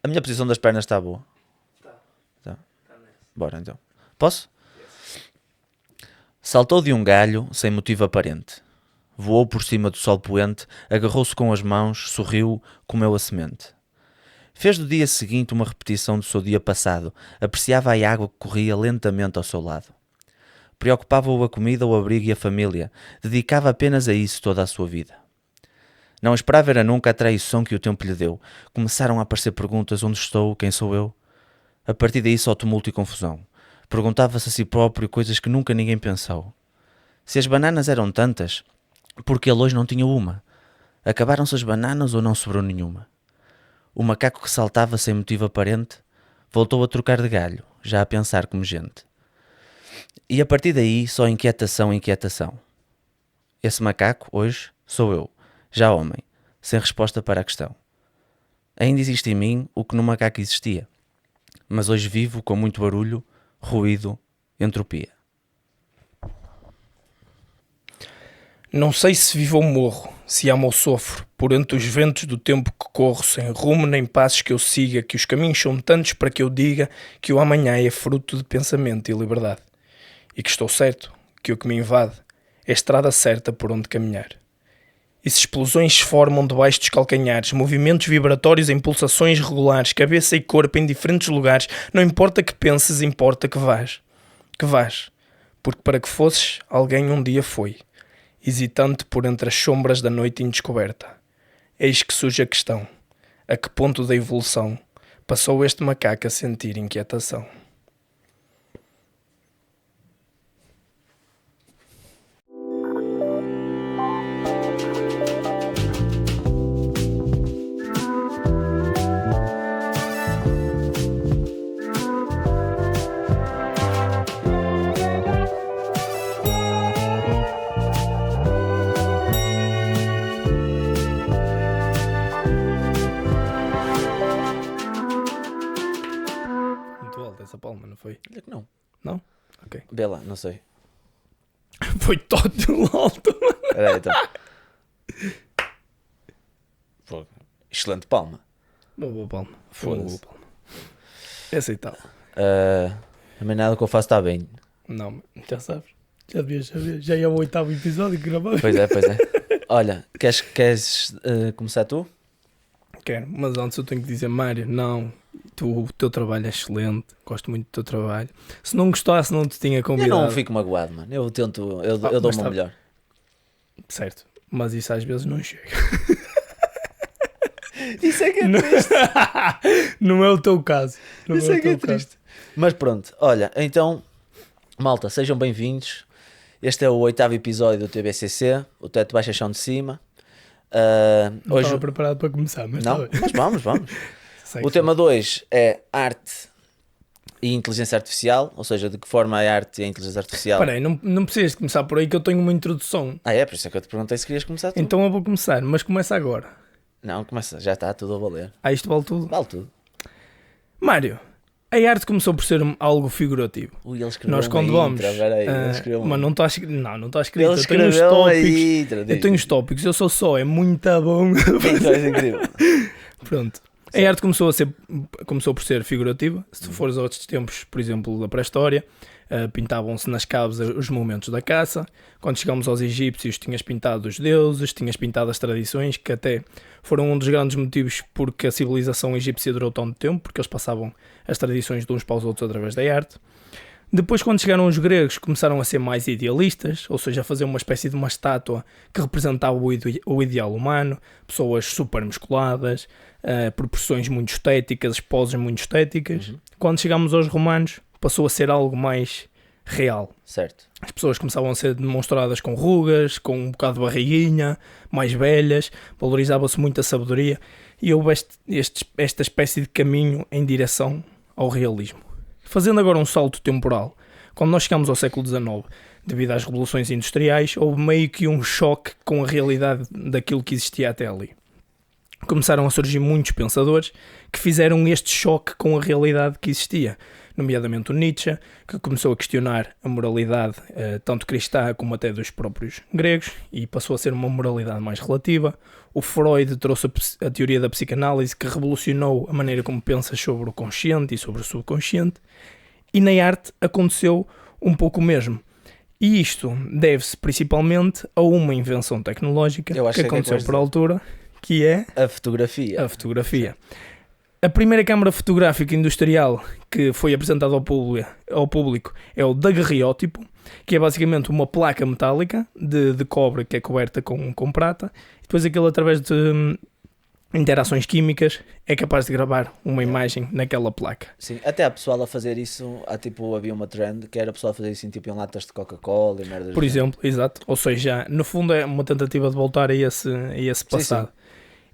A minha posição das pernas está boa. Tá. Bora então. Posso? Saltou de um galho sem motivo aparente. Voou por cima do sol poente, agarrou-se com as mãos, sorriu, comeu a semente. Fez do dia seguinte uma repetição do seu dia passado, apreciava a água que corria lentamente ao seu lado. Preocupava-o a comida, o abrigo e a família, dedicava apenas a isso toda a sua vida. Não esperava era nunca a traição que o tempo lhe deu. Começaram a aparecer perguntas: onde estou, quem sou eu? A partir daí só tumulto e confusão. Perguntava-se a si próprio coisas que nunca ninguém pensou. Se as bananas eram tantas, porque ele hoje não tinha uma? Acabaram-se as bananas ou não sobrou nenhuma? O macaco que saltava sem motivo aparente voltou a trocar de galho, já a pensar como gente. E a partir daí só inquietação, inquietação. Esse macaco, hoje, sou eu, já homem, sem resposta para a questão. Ainda existe em mim o que no macaco existia, mas hoje vivo com muito barulho, ruído, entropia. Não sei se vivo ou morro, se amo ou sofro, por entre os ventos do tempo que corro, sem rumo nem passos que eu siga, que os caminhos são tantos para que eu diga que o amanhã é fruto de pensamento e liberdade. E que estou certo, que o que me invade é a estrada certa por onde caminhar. E se explosões se formam debaixo dos calcanhares, movimentos vibratórios em pulsações regulares, cabeça e corpo em diferentes lugares, não importa que penses, importa que vás. Que vás, porque para que fosses, alguém um dia foi, hesitante por entre as sombras da noite indescoberta. Eis que surge a questão: a que ponto da evolução passou este macaco a sentir inquietação? Muito alta essa palma, não foi? Olha que não. Não? Ok. Vê lá, não sei. Foi todo alto. Espera aí, então. Pô, excelente palma. Uma boa palma. Foi uma boa Foda-se. palma. É aceitável. Também nada que eu faço está bem. Não, já sabes. Já devias saber. Já é o 8º episódio que gravamos. Pois é, pois é. Olha, queres começar tu? Quero, mas antes eu tenho que dizer, Mário, não, o teu trabalho é excelente, gosto muito do teu trabalho. Se não gostasse, não te tinha Eu convidado. não fico magoado, mano. Eu tento, eu mas dou o meu tá- melhor. Certo, mas isso às vezes não chega. Isso é que Não- Não é o teu caso. Não Isso é o que é teu caso. triste. Mas pronto, olha, então, malta, sejam bem-vindos. Este é o 8º episódio do TBCC, o Teto Baixa Chão de Cima. Não Hoje... estava preparado para começar, mas Não, está bem. mas vamos. Segue, O tema 2 é arte e inteligência artificial, ou seja, de que forma a arte e a inteligência artificial... Espera aí, não precisas de começar por aí que eu tenho uma introdução. Ah, é? Por isso é que eu te perguntei se querias começar tu. Então eu vou começar, mas começa agora. Não, começa, já está tudo a valer. Isto vale tudo. Vale tudo. Mário, a arte começou por ser algo figurativo. Ui, ele escreveu Nós uma quando vamos. intro, peraí, ele escreveu Mas não está escrito. Não está escrito. Ele Eu tenho os escreveu uma tópicos. intro, Eu tenho os tópicos, eu sou só, é muito bom. Então é incrível. Pronto. A arte começou por ser figurativa. Se tu fores a outros tempos, por exemplo, da pré-história, pintavam-se nas caves os momentos da caça. Quando chegamos aos egípcios, tinhas pintado os deuses, tinhas pintado as tradições, que até foram um dos grandes motivos porque a civilização egípcia durou tanto tempo, porque eles passavam as tradições de uns para os outros através da arte. Depois, quando chegaram os gregos, começaram a ser mais idealistas, ou seja, a fazer uma espécie de uma estátua que representava o ideal humano, pessoas super musculadas, proporções muito estéticas, poses muito estéticas. Quando chegamos aos romanos, passou a ser algo mais real. Certo. As pessoas começavam a ser demonstradas com rugas, com um bocado de barriguinha, mais velhas, valorizava-se muito a sabedoria e houve esta espécie de caminho em direção ao realismo. Fazendo agora um salto temporal, quando nós chegamos ao século XIX, devido às revoluções industriais, houve meio que um choque com a realidade daquilo que existia até ali. começaram a surgir muitos pensadores que fizeram este choque com a realidade que existia, nomeadamente o Nietzsche, que começou a questionar a moralidade tanto cristã como até dos próprios gregos, e passou a ser uma moralidade mais relativa. O Freud trouxe a teoria da psicanálise, que revolucionou a maneira como pensas sobre o consciente e sobre o subconsciente, e na arte aconteceu um pouco o mesmo. E isto deve-se principalmente a uma invenção tecnológica que aconteceu por altura, que é a fotografia. A primeira câmara fotográfica industrial que foi apresentada ao público é o daguerreótipo, que é basicamente uma placa metálica de cobre que é coberta com prata, e depois aquilo, através de interações químicas, é capaz de gravar uma imagem naquela placa. Sim, até a pessoa a fazer isso, havia uma trend que era a pessoa a fazer isso em latas de Coca-Cola e merdas. Por exemplo, exato. Ou seja, no fundo é uma tentativa de voltar a esse passado. Sim.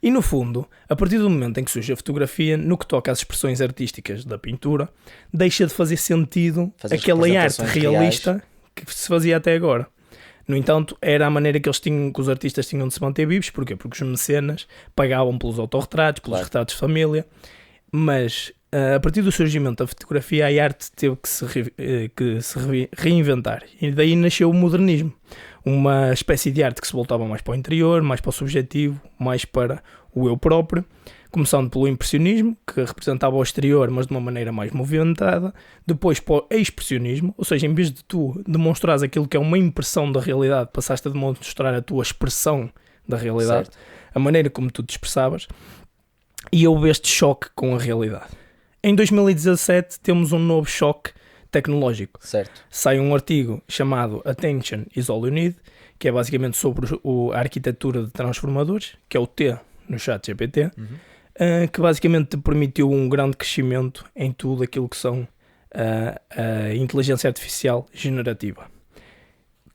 E no fundo, a partir do momento em que surge a fotografia, no que toca às expressões artísticas da pintura, deixa de fazer sentido aquela arte realista reais que se fazia até agora. No entanto, era a maneira que os artistas tinham de se manter vivos. Porquê? Porque os mecenas pagavam pelos autorretratos, pelos retratos de família. Mas a partir do surgimento da fotografia, a arte teve que se reinventar. E daí nasceu o modernismo. Uma espécie de arte que se voltava mais para o interior, mais para o subjetivo, mais para o eu próprio. Começando pelo impressionismo, que representava o exterior, mas de uma maneira mais movimentada. Depois para o expressionismo, ou seja, em vez de tu demonstrares aquilo que é uma impressão da realidade, passaste a demonstrar a tua expressão da realidade, certo, a maneira como tu te expressavas. E houve este choque com a realidade. Em 2017 temos um novo choque tecnológico. Certo. Sai um artigo chamado Attention is All You Need, que é basicamente sobre a arquitetura de transformadores, que é o T no ChatGPT, que basicamente te permitiu um grande crescimento em tudo aquilo que são a inteligência artificial generativa.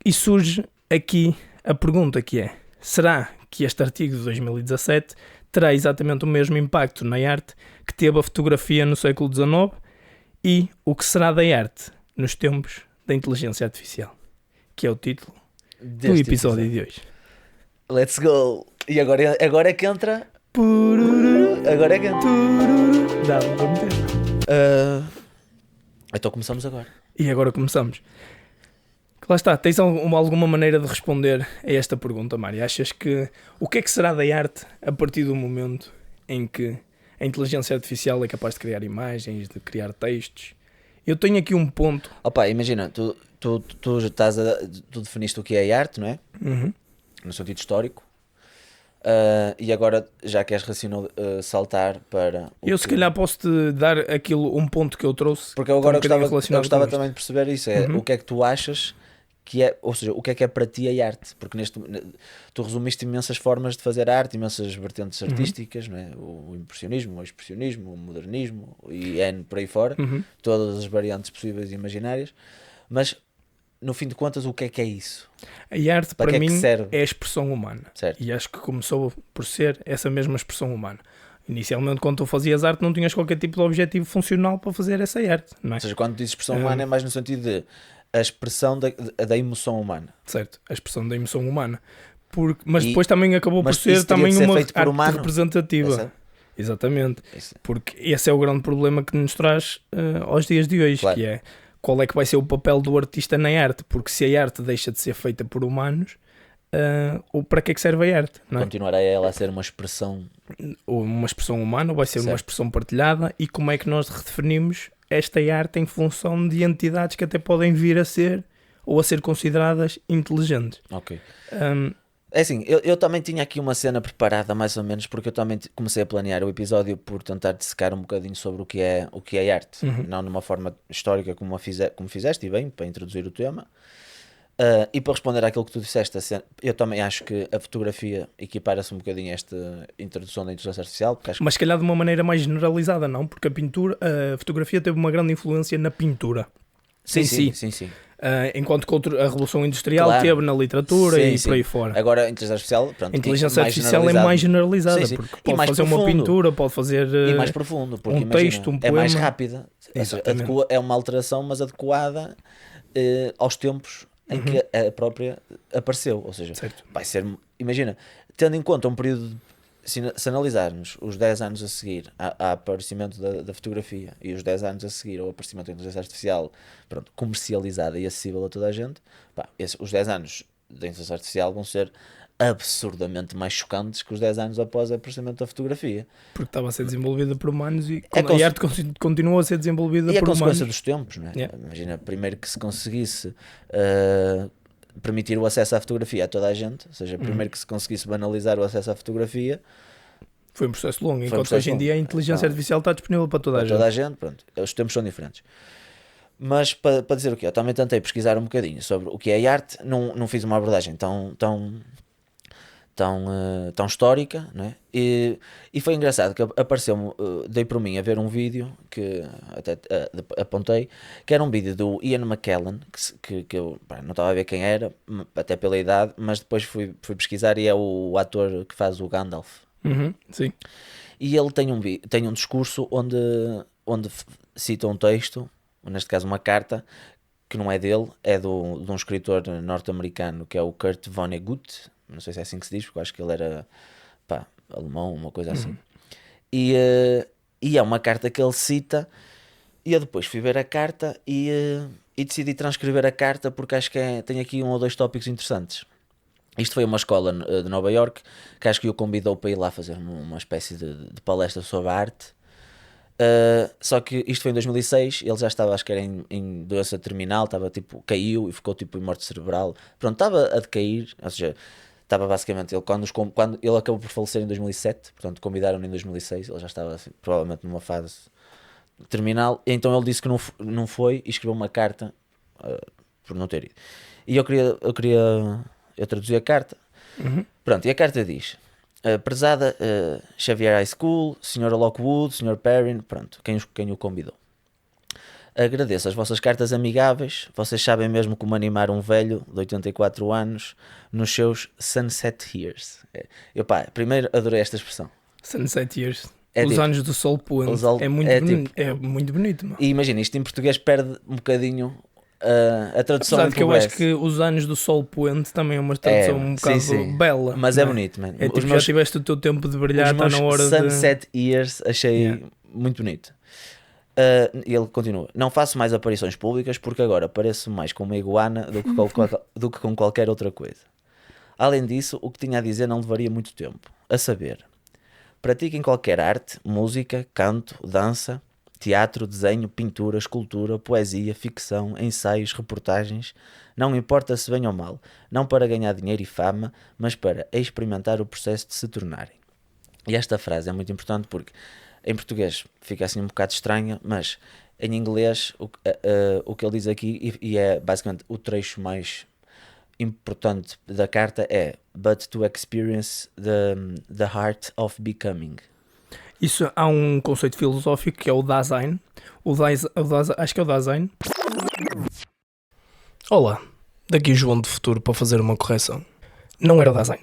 E surge aqui a pergunta que é: será que este artigo de 2017 terá exatamente o mesmo impacto na arte que teve a fotografia no século XIX? E o que será da arte nos tempos da inteligência artificial? Que é o título do episódio de hoje. Let's go! E agora é que entra... Agora é que entra... Dá-me para meter. Então começamos agora. E agora começamos. Lá está, tens alguma maneira de responder a esta pergunta, Mário? Achas que... O que é que será da arte a partir do momento em que a inteligência artificial é capaz de criar imagens, de criar textos? Eu tenho aqui um ponto... Opa, imagina, tu definiste o que é arte, não é? No sentido histórico. E agora já queres saltar para... Se calhar posso-te dar um ponto que eu trouxe. Porque eu agora gostava também de perceber isso. O que é que tu achas que é, ou seja, o que é para ti a arte? Porque tu resumiste imensas formas de fazer arte, imensas vertentes artísticas, não é? O impressionismo, o expressionismo, o modernismo e N por aí fora, todas as variantes possíveis e imaginárias, mas no fim de contas o que é isso? A arte para mim é a expressão humana, certo? E acho que começou por ser essa mesma expressão humana. Inicialmente, quando tu fazias arte, não tinhas qualquer tipo de objetivo funcional para fazer essa arte, não é? Ou seja, quando dizes expressão humana é mais no sentido de a expressão da emoção humana. Certo, a expressão da emoção humana. Mas depois também acabou por ser também uma arte representativa. Exatamente. Isso. Porque esse é o grande problema que nos traz aos dias de hoje, claro, que é qual é que vai ser o papel do artista na arte, porque se a arte deixa de ser feita por humanos, para que é que serve a arte? Não é? Continuará ela a ser uma expressão... Uma expressão humana, ou vai ser uma expressão partilhada, e como é que nós redefinimos esta arte em função de entidades que até podem vir a ser, ou a ser consideradas inteligentes? Ok. É assim, eu também tinha aqui uma cena preparada, mais ou menos, porque eu também comecei a planear o episódio por tentar dissecar um bocadinho sobre o que é arte, não numa forma histórica como fizeste, e bem, para introduzir o tema. E para responder àquilo que tu disseste, eu também acho que a fotografia equipara-se um bocadinho a esta introdução da inteligência artificial. Mas se calhar de uma maneira mais generalizada, não? Porque a fotografia teve uma grande influência na pintura. Sim. Enquanto que a Revolução Industrial teve na literatura por aí fora. Agora a inteligência artificial, a inteligência artificial é mais generalizada, porque pode fazer uma pintura, pode fazer e mais profundo, porque texto, um poema. É mais rápida. É uma alteração, mas adequada aos tempos em que a própria apareceu. Ou seja, vai ser, imagina, tendo em conta um período se analisarmos os 10 anos a seguir ao aparecimento da fotografia e os 10 anos a seguir ao aparecimento da inteligência artificial, pronto, comercializada e acessível a toda a gente, pá, os 10 anos da inteligência artificial vão ser absurdamente mais chocantes que os 10 anos após o aparecimento da fotografia. Porque estava a ser desenvolvida por humanos e a arte continua a ser desenvolvida por humanos. E a consequência dos tempos, não é? Yeah. Imagina, primeiro que se conseguisse permitir o acesso à fotografia a toda a gente, ou seja, primeiro que se conseguisse banalizar o acesso à fotografia. Foi um processo longo, enquanto hoje em dia a inteligência artificial está disponível para toda a gente. Toda a gente, pronto, os tempos são diferentes. Mas para dizer o quê? Eu também tentei pesquisar um bocadinho sobre o que é arte, não fiz uma abordagem tão histórica, não é? E foi engraçado que apareceu-me, dei por mim a ver um vídeo que até apontei, que era um vídeo do Ian McKellen, que eu não estava a ver quem era, até pela idade, mas depois fui pesquisar e é o ator que faz o Gandalf. Sim. E ele tem um discurso onde cita um texto, neste caso uma carta, que não é dele, é de um escritor norte-americano que é o Kurt Vonnegut. Não sei se é assim que se diz, porque eu acho que ele era alemão, uma coisa assim. E é uma carta que ele cita, e eu depois fui ver a carta e decidi transcrever a carta porque acho que tem aqui um ou dois tópicos interessantes. Isto foi uma escola de Nova York que acho que o convidou para ir lá fazer uma espécie de palestra sobre a arte. Só que isto foi em 2006, ele já estava, acho que era em doença terminal, caiu e ficou em morte cerebral. Pronto, estava a decair, ou seja, estava basicamente, ele quando ele acabou por falecer em 2007, portanto convidaram-no em 2006, ele já estava assim, provavelmente numa fase terminal, então ele disse que não foi e escreveu uma carta por não ter ido. E eu traduzi a carta. Pronto, e a carta diz: prezada Xavier High School, Sr. Lockwood, Sr. Perrin, pronto, quem o convidou. Agradeço as vossas cartas amigáveis, vocês sabem mesmo como animar um velho de 84 anos nos seus Sunset Years. Eu primeiro adorei esta expressão. Sunset Years. Os anos do sol poente. É muito bonito. Mano. E imagina, isto em português perde um bocadinho a tradução. Apesar de que eu acho que os anos do sol poente também é uma tradução um bocado bela. Mas é bonito, man. Já tiveste o teu tempo de brilhar, está na hora Sunset Years, achei muito bonito. E ele continua: não faço mais aparições públicas porque agora pareço mais com uma iguana do que com qualquer outra coisa. Além disso, o que tinha a dizer não levaria muito tempo, a saber: pratiquem qualquer arte, música, canto, dança, teatro, desenho, pintura, escultura, poesia, ficção, ensaios, reportagens, não importa se bem ou mal, não para ganhar dinheiro e fama, mas para experimentar o processo de se tornarem. E esta frase é muito importante porque em português fica assim um bocado estranha, mas em inglês o que ele diz aqui, e é basicamente o trecho mais importante da carta, é but to experience the heart of becoming. Isso há um conceito filosófico que é o Dasein. Acho que é o Dasein. Olá, daqui João do Futuro para fazer uma correção. Não era o Dasein.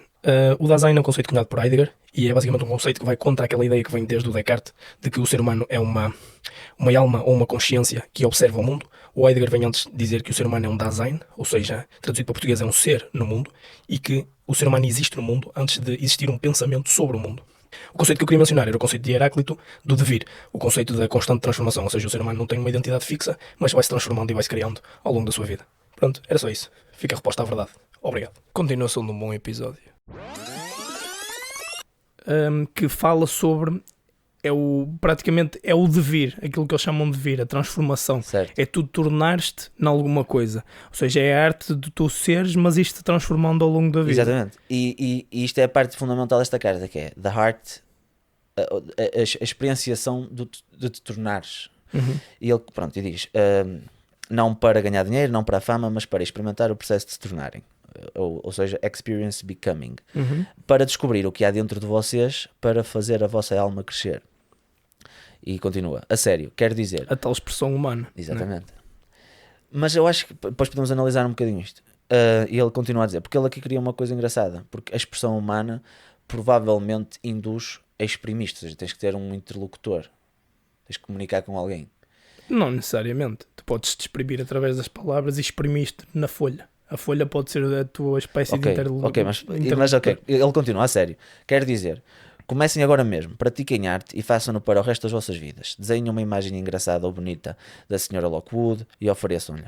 O Dasein é um conceito cunhado por Heidegger e é basicamente um conceito que vai contra aquela ideia que vem desde o Descartes de que o ser humano é uma alma ou uma consciência que observa o mundo. O Heidegger vem antes dizer que o ser humano é um Dasein, ou seja, traduzido para português é um ser no mundo, e que o ser humano existe no mundo antes de existir um pensamento sobre o mundo. O conceito que eu queria mencionar era o conceito de Heráclito do devir, o conceito da constante transformação, ou seja, o ser humano não tem uma identidade fixa, mas vai se transformando e vai se criando ao longo da sua vida. Pronto, era só isso. Fica a resposta à verdade. Obrigado. Continuação de um bom episódio. Que fala sobre praticamente é o devir, aquilo que eles chamam de devir, a transformação. Certo. É tu tornar-te em alguma coisa, ou seja, é a arte de tu seres, mas isto te transformando ao longo da vida. Exatamente, e isto é a parte fundamental desta carta, que é the heart, a experienciação de te tornares. E ele diz não para ganhar dinheiro, não para a fama, mas para experimentar o processo de se tornarem. Ou seja, experience becoming, para descobrir o que há dentro de vocês, para fazer a vossa alma crescer. E continua: a sério, quero dizer, a tal expressão humana. Exatamente. Mas eu acho que depois podemos analisar um bocadinho isto. E ele continua a dizer, porque ele aqui cria uma coisa engraçada, porque a expressão humana provavelmente induz a exprimir-te, ou seja, tens que ter um interlocutor, tens que comunicar com alguém. Não necessariamente, tu podes te exprimir através das palavras e exprimir-te na folha. A folha pode ser a tua espécie de interlocutor. Mas ele continua, a sério. Quer dizer, Comecem agora mesmo, pratiquem arte e façam-no para o resto das vossas vidas. Desenhem uma imagem engraçada ou bonita da Sra. Lockwood e ofereçam-lhe.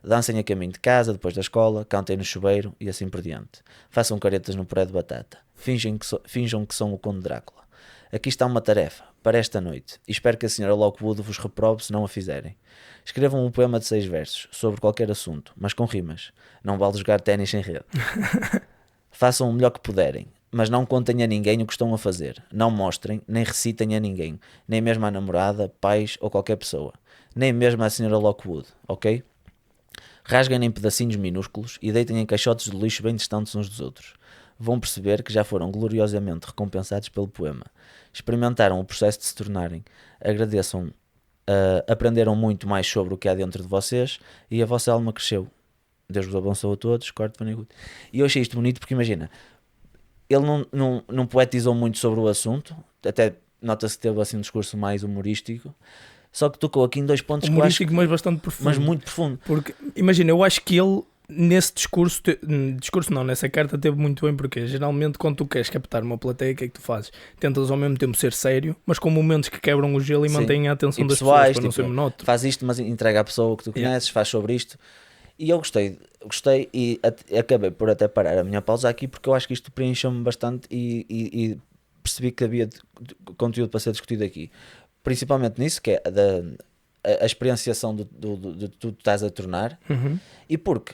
Dancem a caminho de casa, depois da escola, cantem no chuveiro e assim por diante. Façam caretas no puré de batata. Finjam que são o Conde Drácula. Aqui está uma tarefa, para esta noite, e espero que a Sra. Lockwood vos reprove se não a fizerem. Escrevam um poema de 6 versos, sobre qualquer assunto, mas com rimas. Não vale jogar ténis sem rede. Façam o melhor que puderem, mas não contem a ninguém o que estão a fazer. Não mostrem, nem recitem a ninguém, nem mesmo à namorada, pais ou qualquer pessoa. Nem mesmo à Sra. Lockwood, ok? Rasguem em pedacinhos minúsculos e deitem em caixotes de lixo bem distantes uns dos outros. Vão perceber que já foram gloriosamente recompensados pelo poema. Experimentaram o processo de se tornarem. Agradeçam, aprenderam muito mais sobre o que há dentro de vocês e a vossa alma cresceu. Deus vos abençoe a todos. Corte Van Good. E eu achei isto bonito porque imagina, ele não poetizou muito sobre o assunto, até nota-se que teve assim um discurso mais humorístico, só que tocou aqui em 2 pontos humorístico, que eu acho, mas bastante profundo. mas muito profundo. Porque, imagina, eu acho que ele nesse nessa carta teve muito bem, porque geralmente quando tu queres captar uma plateia, o que é que tu fazes? Tentas ao mesmo tempo ser sério, mas com momentos que quebram o gelo e mantêm a atenção das pessoas para não ser monótono. Faz isto, mas entrega à pessoa que tu conheces, faz sobre isto. E eu gostei e acabei por até parar a minha pausa aqui, porque eu acho que isto preencheu-me bastante e percebi que havia conteúdo para ser discutido aqui. Principalmente nisso, que é a experienciação de tu estás a tornar, e porque,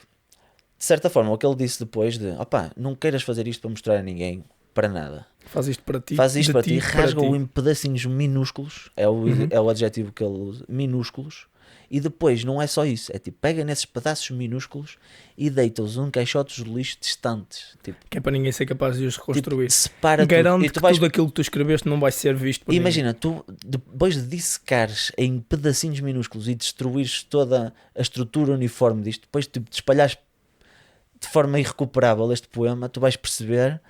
de certa forma, o que ele disse depois de, opá, não queiras fazer isto para mostrar a ninguém, para nada. Faz isto para ti. Faz isto para ti, rasga-o em pedacinhos minúsculos, é o adjetivo que ele usa, minúsculos, e depois não é só isso, é tipo, pega nesses pedaços minúsculos e deita-os num caixotes de lixo distantes. Tipo, que é para ninguém ser capaz de os reconstruir. Tipo, separa garante tudo. que tudo aquilo que tu escreveste não vai ser visto por imagina, tu depois de dissecares em pedacinhos minúsculos e destruires toda a estrutura uniforme disto, depois tipo, de espalhares de forma irrecuperável este poema, tu vais perceber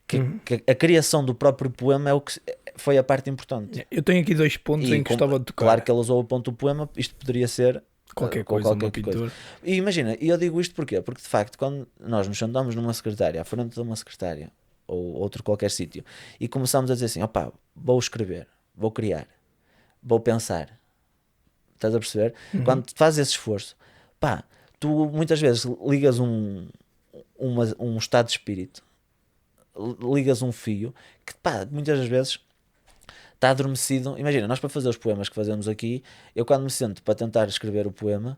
que a criação do próprio poema é o que foi a parte importante. Eu tenho aqui 2 pontos em que gostava de tocar. Claro que ele usou o ponto do poema, isto poderia ser qualquer coisa. E imagina, e eu digo isto porquê? Porque de facto, quando nós nos sentamos numa secretária, à frente de uma secretária, ou outro qualquer sítio, e começamos a dizer assim, opá, vou escrever, vou criar, vou pensar, estás a perceber? Quando fazes esse esforço, pá, tu muitas vezes ligas um estado de espírito, ligas um fio, que pá, muitas das vezes está adormecido. Imagina, nós para fazer os poemas que fazemos aqui, eu quando me sento para tentar escrever o poema,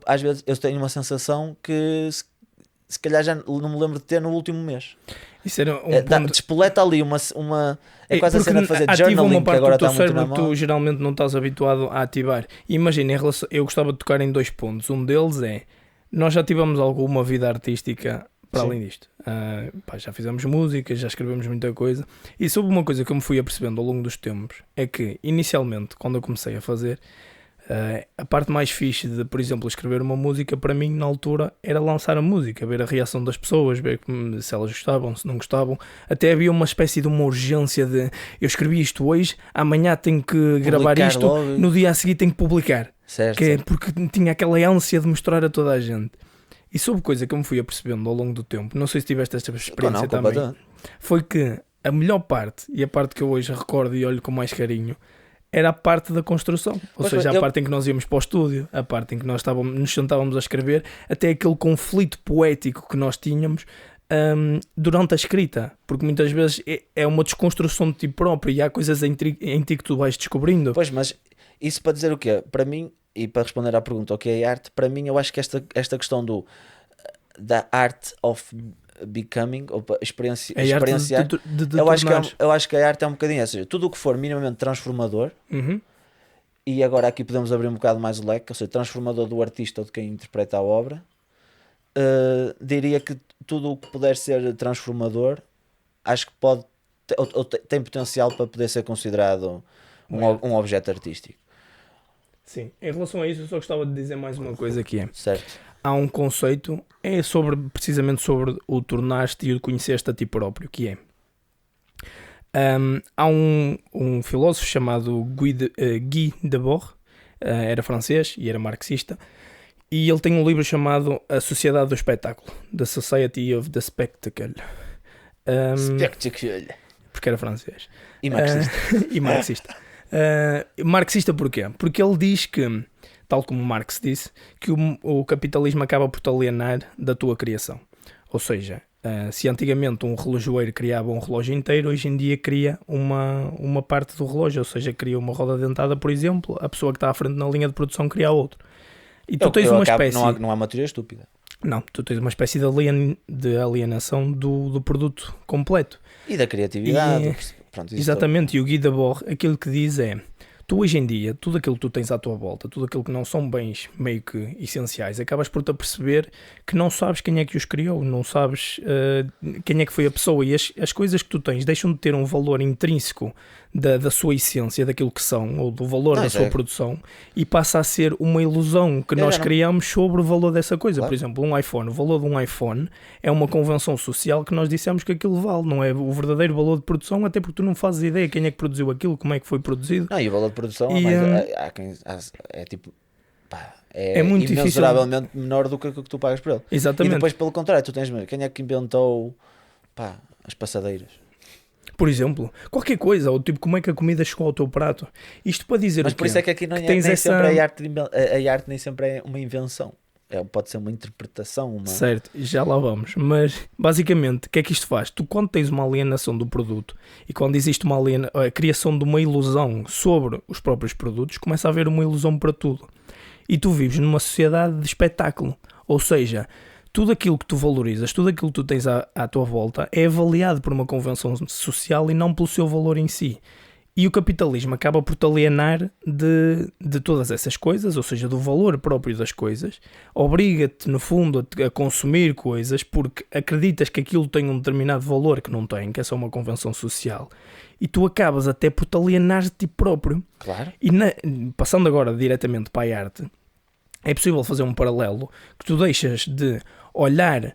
às vezes eu tenho uma sensação que se calhar já não me lembro de ter no último mês. Isso era ponto... Despoleta ali uma é quase a cena de fazer journaling, que agora está muito na moda. Tu geralmente não estás habituado a ativar. E imagina, eu gostava de tocar em 2 pontos. Um deles é, nós já tivemos alguma vida artística para além disto. Já fizemos música, já escrevemos muita coisa. E sobre uma coisa que eu me fui apercebendo ao longo dos tempos, é que inicialmente, quando eu comecei a fazer, a parte mais fixe de, por exemplo, escrever uma música, para mim, na altura, era lançar a música, ver a reação das pessoas, ver se elas gostavam, se não gostavam. Até havia uma espécie de uma urgência de, eu escrevi isto hoje, amanhã tenho que gravar isto, logo. No dia a seguir tenho que publicar. Certo. Porque tinha aquela ânsia de mostrar a toda a gente. E sobre coisa que eu me fui apercebendo ao longo do tempo, não sei se tiveste esta experiência também, foi que a melhor parte, e a parte que eu hoje recordo e olho com mais carinho, era a parte da construção. Ou seja, a parte em que nós íamos para o estúdio, a parte em que nós nos sentávamos a escrever, até aquele conflito poético que nós tínhamos durante a escrita. Porque muitas vezes é uma desconstrução de ti próprio e há coisas em ti que tu vais descobrindo. Pois, mas isso para dizer o quê? Para mim, e para responder à pergunta o que é arte, para mim eu acho que esta questão da art of becoming, ou experienciar, eu acho que a arte é um bocadinho, ou seja, tudo o que for minimamente transformador, e agora aqui podemos abrir um bocado mais o leque, ou seja, transformador do artista ou de quem interpreta a obra, diria que tudo o que puder ser transformador, acho que pode, ou tem potencial para poder ser considerado um objeto artístico. Sim, em relação a isso eu só gostava de dizer mais uma coisa que é, certo. Há um conceito, precisamente sobre o tornar-te e o conheceste a ti próprio, que é, há um filósofo chamado Guy Debord, era francês e era marxista, e ele tem um livro chamado A Sociedade do Espetáculo, The Society of the Spectacle. porque era francês. E marxista. E marxista. Marxista porquê? Porque ele diz que, tal como Marx disse, que o capitalismo acaba por te alienar da tua criação. Ou seja, se antigamente um relojoeiro criava um relógio inteiro, hoje em dia cria uma parte do relógio, ou seja, cria uma roda dentada, por exemplo, a pessoa que está à frente na linha de produção cria outra. E tu tens uma espécie... Não há uma teoria estúpida. Não, tu tens uma espécie de alienação do produto completo. E da criatividade. Pronto, exatamente, e o Guy Debord, aquilo que diz é: tu hoje em dia, tudo aquilo que tu tens à tua volta, tudo aquilo que não são bens meio que essenciais, acabas por te aperceber que não sabes quem é que os criou, não sabes quem é que foi a pessoa, e as coisas que tu tens deixam de ter um valor intrínseco da sua essência, daquilo que são, ou do valor da sua produção, e passa a ser uma ilusão que nós criamos sobre o valor dessa coisa. Claro. Por exemplo, um iPhone, o valor de um iPhone é uma convenção social que nós dissemos que aquilo vale, não é o verdadeiro valor de produção, até porque tu não fazes ideia quem é que produziu aquilo, como é que foi produzido. Não, e o valor de produção é tipo... É muito imensuravelmente menor do que o que tu pagas por ele. Exatamente. E depois, pelo contrário, tu tens quem é que inventou as passadeiras? Por exemplo, qualquer coisa, ou tipo, como é que a comida chegou ao teu prato. Isto para dizer mas o quê? Por isso é que aqui nem sempre a arte nem sempre é uma invenção. Pode ser uma interpretação. Certo, já lá vamos. Mas, basicamente, o que é que isto faz? Tu, quando tens uma alienação do produto e quando existe a criação de uma ilusão sobre os próprios produtos, começa a haver uma ilusão para tudo. E tu vives numa sociedade de espetáculo. Ou seja, tudo aquilo que tu valorizas, tudo aquilo que tu tens à tua volta é avaliado por uma convenção social e não pelo seu valor em si. E o capitalismo acaba por te alienar de todas essas coisas, ou seja, do valor próprio das coisas, obriga-te, no fundo, a consumir coisas porque acreditas que aquilo tem um determinado valor que não tem, que é só uma convenção social, e tu acabas até por te alienar de ti próprio. Claro. E passando agora diretamente para a arte, é possível fazer um paralelo que tu deixas de olhar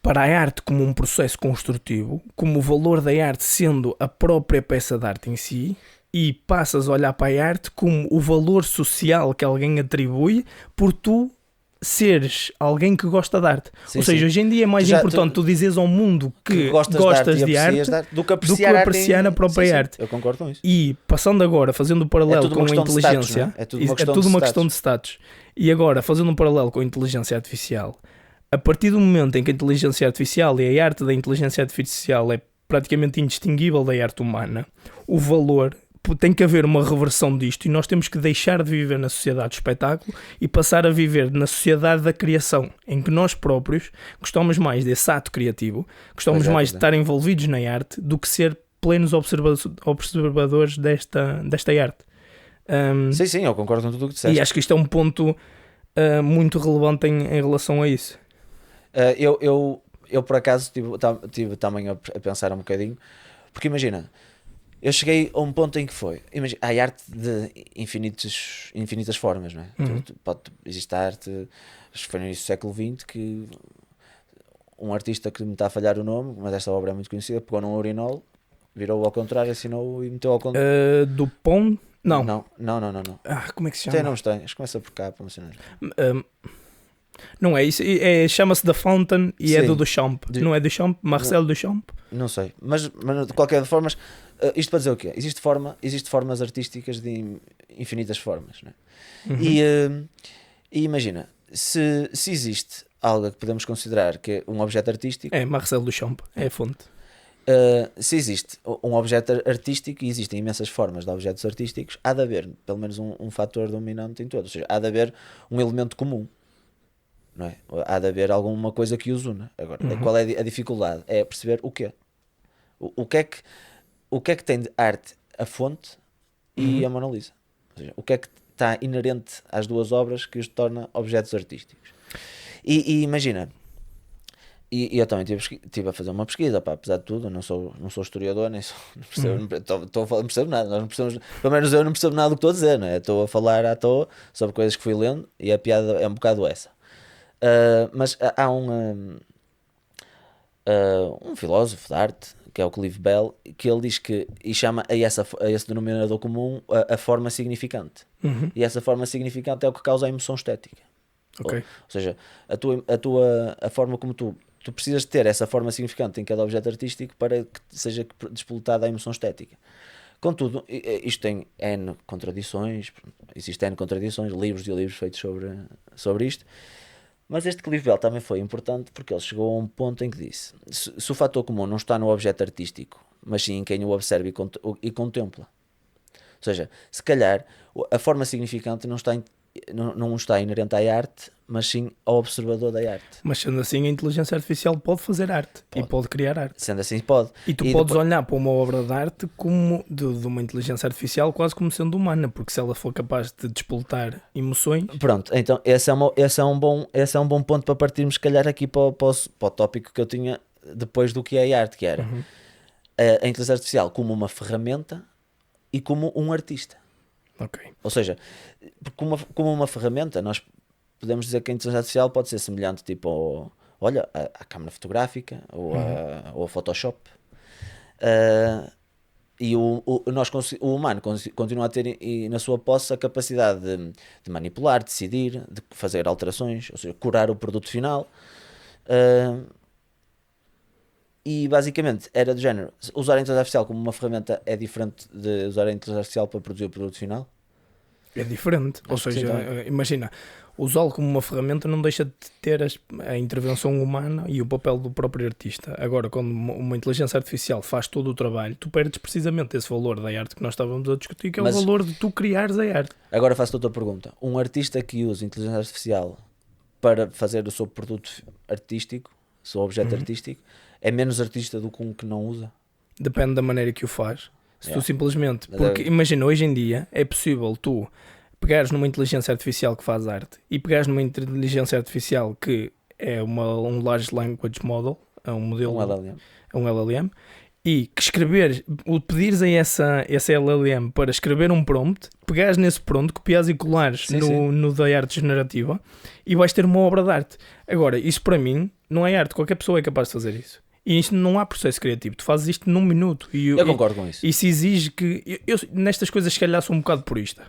para a arte como um processo construtivo, como o valor da arte sendo a própria peça de arte em si, e passas a olhar para a arte como o valor social que alguém atribui por tu seres alguém que gosta de arte. Sim, ou seja, sim. Hoje em dia é mais importante tu dizeres ao mundo que gostas de arte do que apreciar a própria arte. Eu concordo com isso. E passando agora, fazendo o paralelo com a inteligência, é tudo uma questão de status. E agora, fazendo um paralelo com a inteligência artificial, a partir do momento em que a inteligência artificial e a arte da inteligência artificial é praticamente indistinguível da arte humana, o valor tem que haver uma reversão disto e nós temos que deixar de viver na sociedade do espetáculo e passar a viver na sociedade da criação, em que nós próprios gostamos mais desse ato criativo, gostamos mais de estar envolvidos na arte do que ser plenos observadores desta arte. Sim, eu concordo com tudo o que disseste. E acho que isto é um ponto muito relevante em relação a isso. Eu por acaso tive também a pensar um bocadinho, porque imagina, eu cheguei a um ponto em que há arte de infinitas formas, não é? Uhum. Existe a arte, acho que foi no início do século XX, que um artista que me está a falhar o nome, mas esta obra é muito conhecida, pegou num urinol, virou ao contrário, assinou e meteu ao contrário. Dupont? Não. Não. Como é que se chama? Acho que começa por cá, para mencionar. Não é isso, chama-se The Fountain e sim. É do Duchamp. Não é Duchamp? Marcel Duchamp? Não sei, mas de qualquer forma, isto para dizer o quê? Existe formas artísticas de infinitas formas, não é? Uhum. E imagina, se existe algo que podemos considerar que é um objeto artístico... É Marcel Duchamp, é a fonte. Se existe um objeto artístico e existem imensas formas de objetos artísticos, há de haver pelo menos um fator dominante em todos, ou seja, há de haver um elemento comum, não é? Há de haver alguma coisa que os une. Agora, qual é a dificuldade? É perceber o quê? O que é que tem de arte a fonte e a Mona Lisa? Ou seja, o que é que está inerente às duas obras que os torna objetos artísticos? E imagina, e eu também estive a fazer uma pesquisa, apesar de tudo, eu não sou historiador, nem sou, não percebo nada, nós não percebemos, pelo menos eu não percebo nada do que estou a dizer, não é? Estou a falar à toa sobre coisas que fui lendo e a piada é um bocado essa. Mas há um filósofo de arte, que é o Clive Bell, que ele diz que, e chama a esse denominador comum a forma significante. E essa forma significante é o que causa a emoção estética. Okay. Ou seja, a forma como tu tu precisas ter essa forma significante em cada objeto artístico para que seja despoletada a emoção estética. Contudo, isto tem N contradições, existem N contradições, livros e livros feitos sobre isto, mas este Clive Bell também foi importante porque ele chegou a um ponto em que disse: se o fator comum não está no objeto artístico, mas sim em quem o observa e contempla. Ou seja, se calhar a forma significante não está inerente à arte, mas sim ao observador da arte. Mas sendo assim, a inteligência artificial pode fazer arte e pode criar arte. Sendo assim, pode. E tu podes olhar para uma obra de arte como de uma inteligência artificial quase como sendo humana, porque se ela for capaz de despoletar emoções... Pronto, então esse é um bom ponto para partirmos, se calhar, aqui para o tópico que eu tinha depois do que é a arte, que era a inteligência artificial como uma ferramenta e como um artista. Okay. Ou seja, como uma ferramenta, nós podemos dizer que a inteligência artificial pode ser semelhante tipo à câmara fotográfica ou ao Photoshop. E o humano continua a ter na sua posse a capacidade de manipular, decidir, de fazer alterações, ou seja, curar o produto final. E basicamente era do género: usar a inteligência artificial como uma ferramenta é diferente de usar a inteligência artificial para produzir o produto final? É diferente. Ou seja, imagina, usá-lo como uma ferramenta não deixa de ter a intervenção humana e o papel do próprio artista. Agora, quando uma inteligência artificial faz todo o trabalho, tu perdes precisamente esse valor da arte que nós estávamos a discutir, que é o valor de tu criares a arte. Agora faço-te outra pergunta: um artista que usa inteligência artificial para fazer o seu produto artístico, o seu objeto artístico, é menos artista do que um que não usa? Depende da maneira que o faz. Se tu simplesmente... Porque imagina, hoje em dia é possível tu pegares numa inteligência artificial que faz arte e pegares numa inteligência artificial que é um Large Language Model, é um modelo... um LLM, e que pedires a essa LLM para escrever um prompt, pegares nesse prompt, copiares e colares no da arte generativa e vais ter uma obra de arte. Agora, isso para mim não é arte, qualquer pessoa é capaz de fazer isso. E isto não há processo criativo, tu fazes isto num minuto. Eu concordo com isso. Isso exige que... Eu nestas coisas se calhar sou um bocado purista.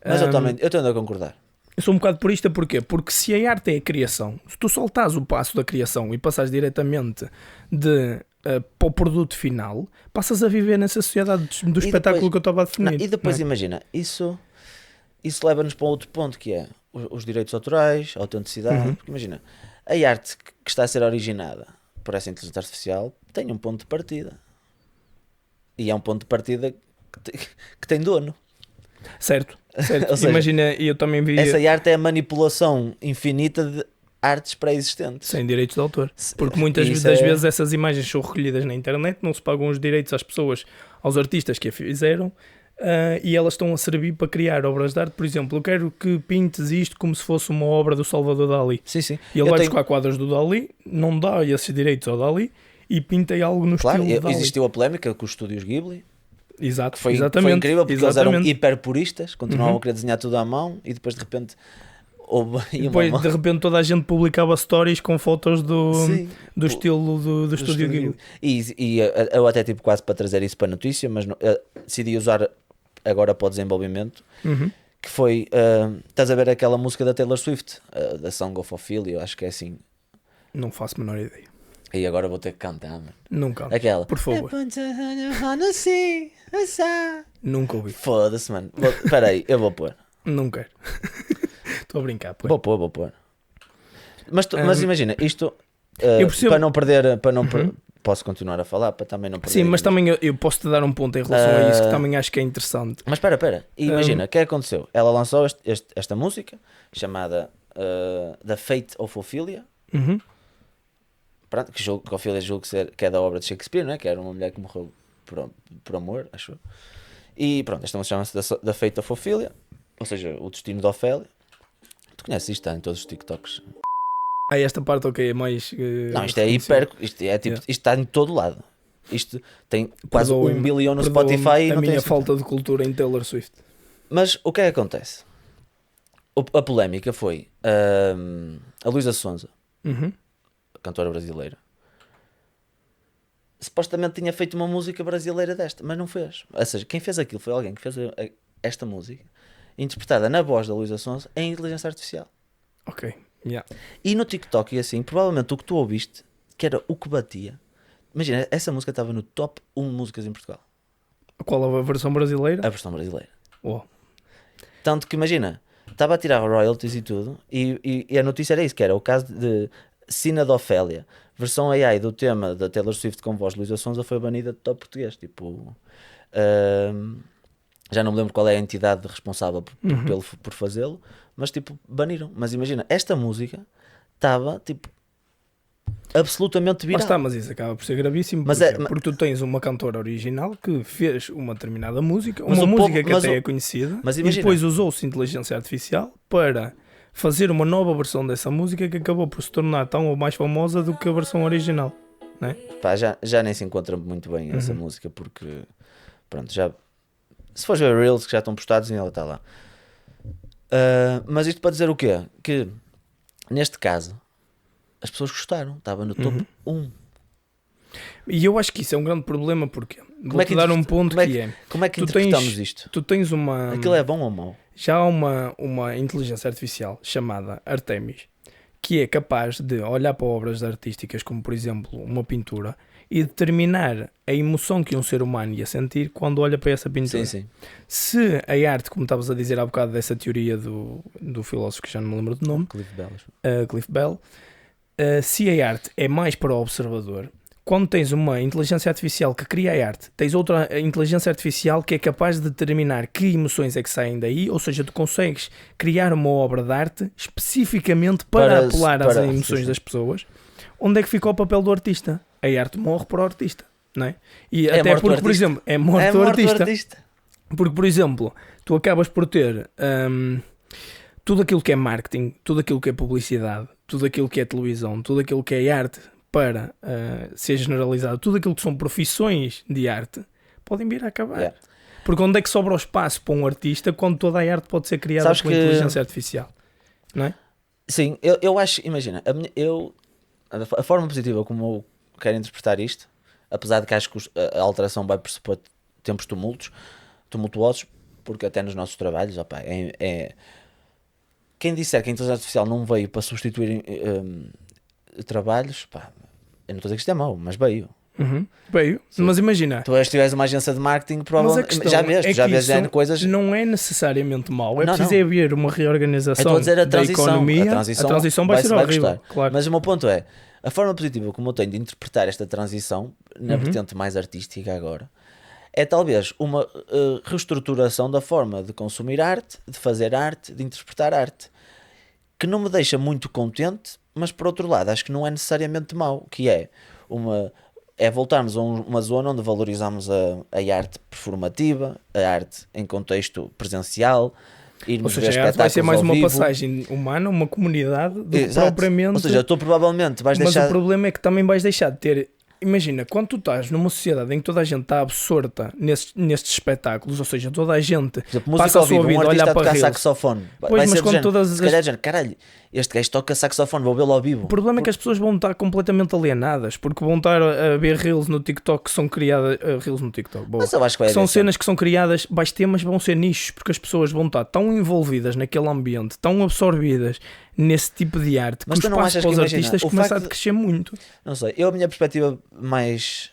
Mas eu tendo a concordar. Eu sou um bocado purista porquê? Porque se a arte é a criação, se tu soltares o passo da criação e passas diretamente para o produto final, passas a viver nessa sociedade do espetáculo que eu estava a definir. E depois imagina, isso leva-nos para outro ponto, que é os direitos autorais, a autenticidade. Porque imagina, a arte que está a ser originada por essa inteligência artificial tem um ponto de partida. E é um ponto de partida que tem dono. Certo. Seja, imagina, eu também vi... Essa arte é a manipulação infinita de artes pré-existentes. Sem direitos de autor. Porque muitas das vezes essas imagens são recolhidas na internet, não se pagam os direitos às pessoas, aos artistas que a fizeram, e elas estão a servir para criar obras de arte. Por exemplo, eu quero que pintes isto como se fosse uma obra do Salvador Dalí. Sim. E ele vai buscar quadros do Dalí, não dá esses direitos ao Dalí e pinta algo no estilo do Dalí. Existiu a polémica com os estúdios Ghibli. Exato, foi incrível porque eles eram hiper puristas, continuavam a querer desenhar tudo à mão e depois de repente de repente toda a gente publicava stories com fotos do estilo do estúdio Ghibli. E eu até tive quase para trazer isso para a notícia, mas decidi usar agora para o desenvolvimento, que foi, estás a ver aquela música da Taylor Swift, da Song of Ophelia, acho que é assim. Não faço a menor ideia. E agora vou ter que cantar, mano. Nunca. Aquela. Por favor. Nunca ouvi. Foda-se, mano. Espera aí, eu vou pôr. Não quero. Estou a brincar. Pô. Vou pôr. Mas imagina, isto para não perder, posso continuar a falar para também não perder. Sim, mas também eu posso te dar um ponto em relação a isso que também acho que é interessante. Mas espera. Imagina, o que aconteceu? Ela lançou esta música chamada The Fate of Ophelia. Pronto, que Ophelia julgo que é da obra de Shakespeare, não é? Que era uma mulher que morreu por amor, acho eu. E pronto, esta música chama-se The Fate of Ophelia, ou seja, o destino de Ofélia. Tu conheces isto, está em todos os TikToks. Esta parte é mais... não, isto é hiper... Isto está em todo lado. Isto tem quase 1 bilhão no Spotify. A minha falta de cultura em Taylor Swift. Mas o que é que acontece? A polémica foi a Luísa Sonza, cantora brasileira, supostamente tinha feito uma música brasileira desta, mas não fez. Ou seja, quem fez aquilo foi alguém que fez esta música interpretada na voz da Luísa Sonza em inteligência artificial. Ok, yeah. E no TikTok e assim, provavelmente o que tu ouviste que era o que batia. Imagina, essa música estava no top 1 de músicas em Portugal. Qual a versão brasileira? A versão brasileira. Oh. Tanto que imagina, estava a tirar royalties e tudo, e a notícia era isso, que era o caso de Sina de Ofélia. Versão AI do tema da Taylor Swift com voz de Luísa Sonza foi banida de top português. Tipo, já não me lembro qual é a entidade responsável por fazê-lo, mas tipo, baniram. Mas imagina, esta música estava tipo absolutamente viral. Lá está, mas isso acaba por ser gravíssimo, porque tu tens uma cantora original que fez uma determinada música, uma música que até é conhecida, mas imagina, e depois usou-se inteligência artificial para fazer uma nova versão dessa música que acabou por se tornar tão ou mais famosa do que a versão original, não é? Pá, já nem se encontra muito bem essa música, porque pronto, já se fores ver Reels que já estão postados e ela está lá. Mas isto para dizer o quê? Que neste caso as pessoas gostaram, estava no top 1. E eu acho que isso é um grande problema, porque vou-te dar um ponto como é que interpretamos isto? Tu tens uma... Aquilo é bom ou mau? Já há uma inteligência artificial chamada Artemis, que é capaz de olhar para obras artísticas, como por exemplo uma pintura, e determinar a emoção que um ser humano ia sentir quando olha para essa pintura. Sim. Se a arte, como estavas a dizer há bocado dessa teoria do filósofo que já não me lembro do nome, Cliff Bell, se a arte é mais para o observador, quando tens uma inteligência artificial que cria a arte, tens outra inteligência artificial que é capaz de determinar que emoções é que saem daí, ou seja, tu consegues criar uma obra de arte especificamente para apelar às emoções das pessoas. Onde é que fica o papel do artista? A arte morre para o artista, não é? E até porque, por exemplo, é morto o artista. Porque, por exemplo, tu acabas por ter tudo aquilo que é marketing, tudo aquilo que é publicidade, tudo aquilo que é televisão, tudo aquilo que é arte para ser generalizado, tudo aquilo que são profissões de arte, podem vir a acabar. Yeah. Porque onde é que sobra o espaço para um artista quando toda a arte pode ser criada por inteligência artificial? Não é? Sim, eu acho, imagina, a forma positiva como eu quero interpretar isto, apesar de que acho que a alteração vai pressupor tempos tumultuosos, porque até nos nossos trabalhos, opa, quem disser que a inteligência artificial não veio para substituir trabalhos, pá, eu não estou a dizer que isto é mau, mas veio. Veio, sim. Mas imagina, tu estiveres uma agência de marketing, provavelmente já vês coisas. Não é necessariamente mau, preciso haver uma reorganização da economia. A transição vai ser horrível, claro. Mas o meu ponto é, a forma positiva como eu tenho de interpretar esta transição, na vertente mais artística agora, é talvez uma reestruturação da forma de consumir arte, de fazer arte, de interpretar arte, que não me deixa muito contente, mas por outro lado acho que não é necessariamente mau, que é voltarmos a uma zona onde valorizamos a arte performativa, a arte em contexto presencial, irmos ver espetáculos ao vivo. Vai ser mais uma passagem humana, uma comunidade, do que propriamente... Ou seja, tu provavelmente vais deixar... Mas o problema é que também vais deixar de ter... Imagina, quando tu estás numa sociedade em que toda a gente está absorta nestes espetáculos, ou seja, toda a gente passa a sua vida a olhar para saxofone. Pois, mas quando todas se calhar dizer, caralho, este gajo toca saxofone, vou vê-lo ao vivo. O problema é que as pessoas vão estar completamente alienadas, porque vão estar a ver reels no TikTok que são criadas... reels no TikTok, boa. Mas eu acho que são cenas que são criadas, vais ter, mas vão ser nichos, porque as pessoas vão estar tão envolvidas naquele ambiente, tão absorvidas nesse tipo de arte, que o espaço para os artistas começa a crescer muito. Não sei, a minha perspectiva mais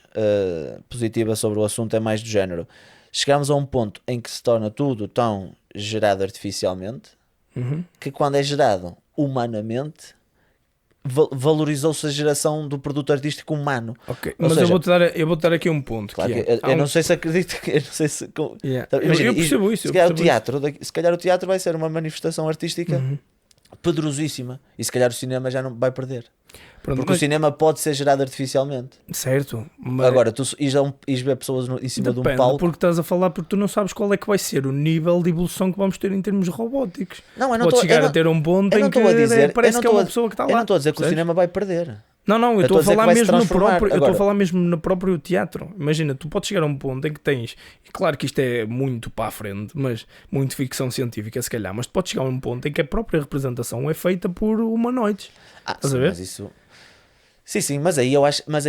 positiva sobre o assunto é mais do género. Chegamos a um ponto em que se torna tudo tão gerado artificialmente, que quando é gerado humanamente, valorizou-se a geração do produto artístico humano. Okay. Mas seja, eu vou dar aqui um ponto. Claro que eu não sei se acredito que... Eu não sei se, imagina, eu percebo isso. Se calhar o teatro vai ser uma manifestação artística poderosíssima, e se calhar o cinema já não vai perder. Pronto, porque o cinema pode ser gerado artificialmente. Certo. Mas... Agora, tu ires ver pessoas em cima de um palco... porque estás a falar, porque tu não sabes qual é que vai ser o nível de evolução que vamos ter em termos robóticos. Podes chegar a ter um ponto em que parece que é uma pessoa que está lá. Eu não estou a dizer que o cinema vai perder. Não, eu estou a falar mesmo no próprio, eu estou a falar mesmo no próprio teatro. Imagina, tu podes chegar a um ponto em que tens, e claro que isto é muito para a frente, mas muito ficção científica se calhar, mas tu podes chegar a um ponto em que a própria representação é feita por humanoides. Estás a ver? Mas isso... Sim, mas aí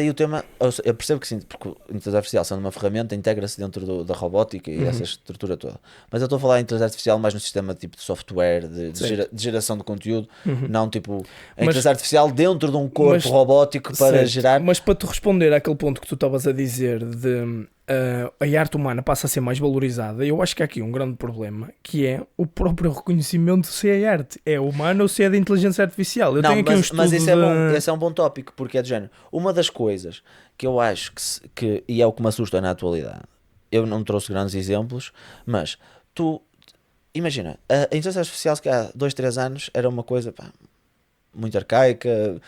o tema, eu percebo que sim, porque a inteligência artificial sendo uma ferramenta, integra-se dentro da robótica e essa estrutura toda. Mas eu estou a falar de inteligência artificial mais no sistema tipo de software, Certo. de geração de conteúdo, Uhum. não tipo a Mas, inteligência artificial dentro de um corpo mas robótico para certo, gerar. mas para te responder àquele ponto que tu estavas a dizer de a arte humana passa a ser mais valorizada, eu acho que há aqui um grande problema, que é o próprio reconhecimento se é arte é humana ou se é de inteligência artificial. Eu Não, tenho aqui um mas estudo esse é bom, esse é um bom tópico, porque é de género. Uma das coisas que eu acho e é o que me assusta na atualidade, eu não trouxe grandes exemplos, mas tu imagina, a inteligência artificial que há 2, 3 anos era uma coisa pá, muito arcaica,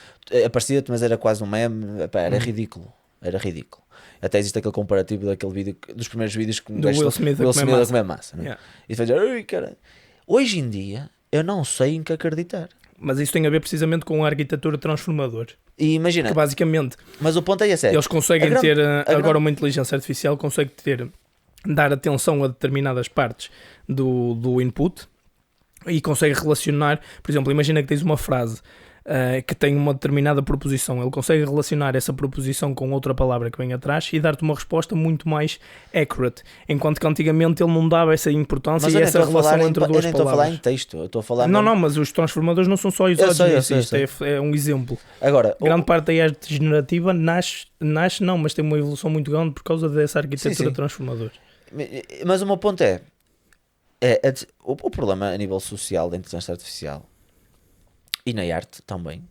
aparecia-te, mas era quase um meme, pá, era ridículo. Era ridículo. Até existe aquele comparativo daquele vídeo, dos primeiros vídeos que um do gajo Will Smith a Will comer Smith a massa. comer massa, né? Yeah. E faz, ai, cara. Hoje em dia, eu não sei em que acreditar. Mas isso tem a ver precisamente com a arquitetura transformador. E imagina, Que basicamente mas o ponto é esse, eles conseguem grande- ter a agora grande- uma inteligência artificial consegue dar atenção a determinadas partes do input e consegue relacionar, por exemplo, imagina que tens uma frase que tem uma determinada proposição, ele consegue relacionar essa proposição com outra palavra que vem atrás e dar-te uma resposta muito mais accurate, enquanto que antigamente ele não dava essa importância mas e eu nem essa estou a falar relação entre eu duas nem estou a falar em palavras. texto, eu estou a falar Não, mesmo- não, mas os transformadores não são só usados eu nisso, sei. isto é um exemplo. Agora, Grande parte da arte generativa nasce não, mas tem uma evolução muito grande por causa dessa arquitetura Sim. transformadora. mas o meu ponto o problema a nível social da inteligência artificial e na arte também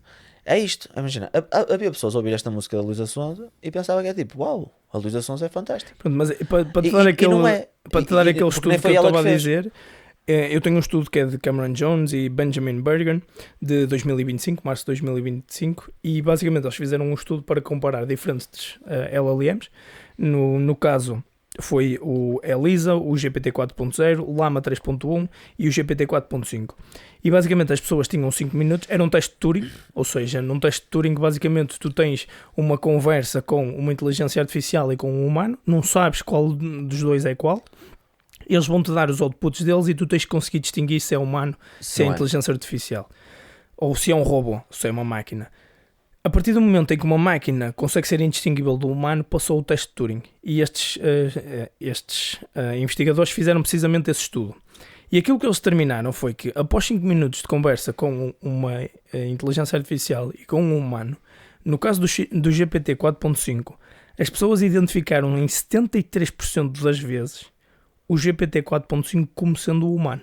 é isto. Imagina, havia pessoas a ouvir esta música da Luísa Sonza e pensava que é tipo, uau, a Luísa Sonza é fantástica. Pronto, mas para te E- dar e aquele, não é. para te dar E- aquele porque estudo nem que foi eu ela estava a que fez. dizer, eu tenho um estudo que é de Cameron Jones e Benjamin Bergen, de 2025, março de 2025, e basicamente eles fizeram um estudo para comparar diferentes LLMs. No caso, foi o Elisa, o GPT 4.0, o Llama 3.1 e o GPT 4.5. E basicamente as pessoas tinham 5 minutos, era um teste de Turing, ou seja, num teste de Turing basicamente tu tens uma conversa com uma inteligência artificial e com um humano, não sabes qual dos dois é qual, eles vão-te dar os outputs deles e tu tens que conseguir distinguir se é humano, se é Não é. inteligência artificial, ou se é um robô, se é uma máquina. A partir do momento em que uma máquina consegue ser indistinguível do humano, passou o teste de Turing. E estes investigadores fizeram precisamente esse estudo. E aquilo que eles determinaram foi que, após 5 minutos de conversa com uma inteligência artificial e com um humano, no caso do GPT 4.5, as pessoas identificaram em 73% das vezes o GPT 4.5 como sendo o humano.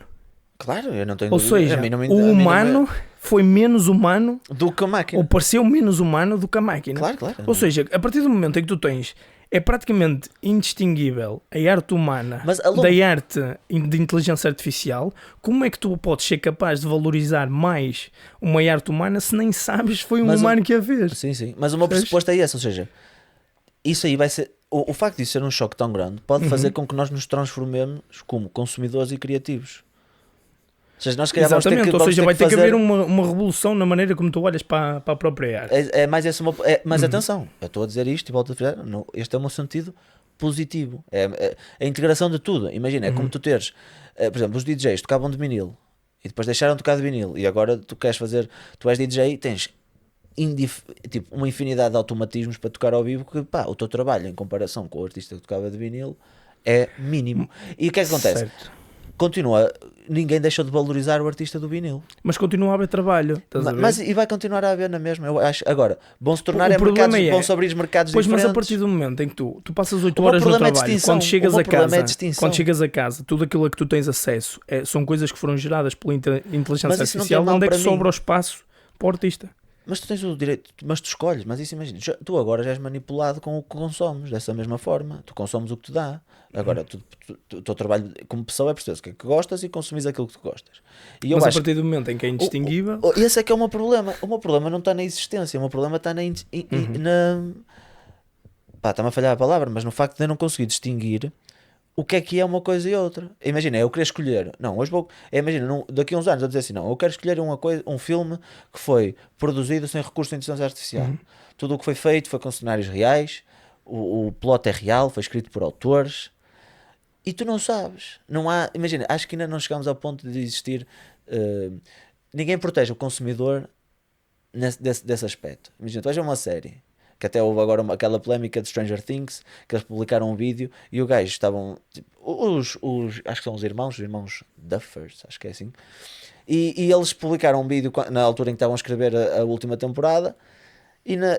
Claro, eu não tenho Ou dúvida. seja, A mim não me- o a mim não me- humano foi menos humano do que a máquina. ou pareceu menos humano do que a máquina. Claro. Ou seja, a partir do momento em que tu tens, é praticamente indistinguível a arte humana Mas a longo- da arte de inteligência artificial, como é que tu podes ser capaz de valorizar mais uma arte humana se nem sabes foi um Mas humano que a fez? Sim. Mas o meu Percebes? pressuposto é esse, ou seja, isso aí vai ser. O facto disso ser um choque tão grande pode fazer com que nós nos transformemos como consumidores e criativos. Ou seja, nós se calhar vamos ter Exatamente, que, ou vamos seja, ter vai que ter que fazer. haver uma revolução na maneira como tu olhas para a própria arte. É mais esse o meu, mas atenção, eu estou a dizer isto e volto a dizer, não, este é o meu sentido positivo. É a integração de tudo. Imagina, é como tu teres, por exemplo, os DJs tocavam de vinil e depois deixaram de tocar de vinil e agora tu queres fazer, tu és DJ e tens tipo, uma infinidade de automatismos para tocar ao vivo que pá, o teu trabalho em comparação com o artista que tocava de vinil é mínimo. E o que é que acontece? Certo. Continua, ninguém deixou de valorizar o artista do vinil. Mas continua a haver trabalho. Estás a ver? Mas e vai continuar a haver na mesma. Eu acho. Agora, vão-se tornar O problema mercados, é- vão-se abrir mercados Pois, diferentes. mas a partir do momento em que tu passas 8 O meu horas no problema é trabalho, distinção. quando chegas O meu a problema casa, é distinção. quando chegas a casa, tudo aquilo a que tu tens acesso são coisas que foram geradas pela inteligência Mas isso não artificial, tem mal onde é que para mim. sobra o espaço para o artista? Mas tu tens o direito, mas tu escolhes, mas isso imagina, tu agora já és manipulado com o que consomes, dessa mesma forma, tu consomes o que te dá. Agora, o teu trabalho como pessoa é perceber o que é que gostas e consumires aquilo que tu gostas. E eu Mas a acho partir do momento em que é indistinguível, esse é que é o meu problema. O meu problema não está na existência, o meu problema está na. Pá, está-me a falhar a palavra, mas no facto de eu não conseguir distinguir o que é uma coisa e outra. Imagina, eu queria escolher. Não, hoje vou. Imagina, daqui a uns anos eu dizer assim: não, eu quero escolher um filme que foi produzido sem recurso de inteligência artificial. Tudo o que foi feito foi com cenários reais, o plot é real, foi escrito por autores. E tu não sabes. Não há. Imagina, acho que ainda não chegamos ao ponto de existir. Ninguém protege o consumidor desse aspecto. Imagina, tu vais a uma série, que até houve agora aquela polémica de Stranger Things, que eles publicaram um vídeo e o gajo estavam, tipo, acho que são os irmãos Duffers, acho que é assim, e eles publicaram um vídeo na altura em que estavam a escrever a última temporada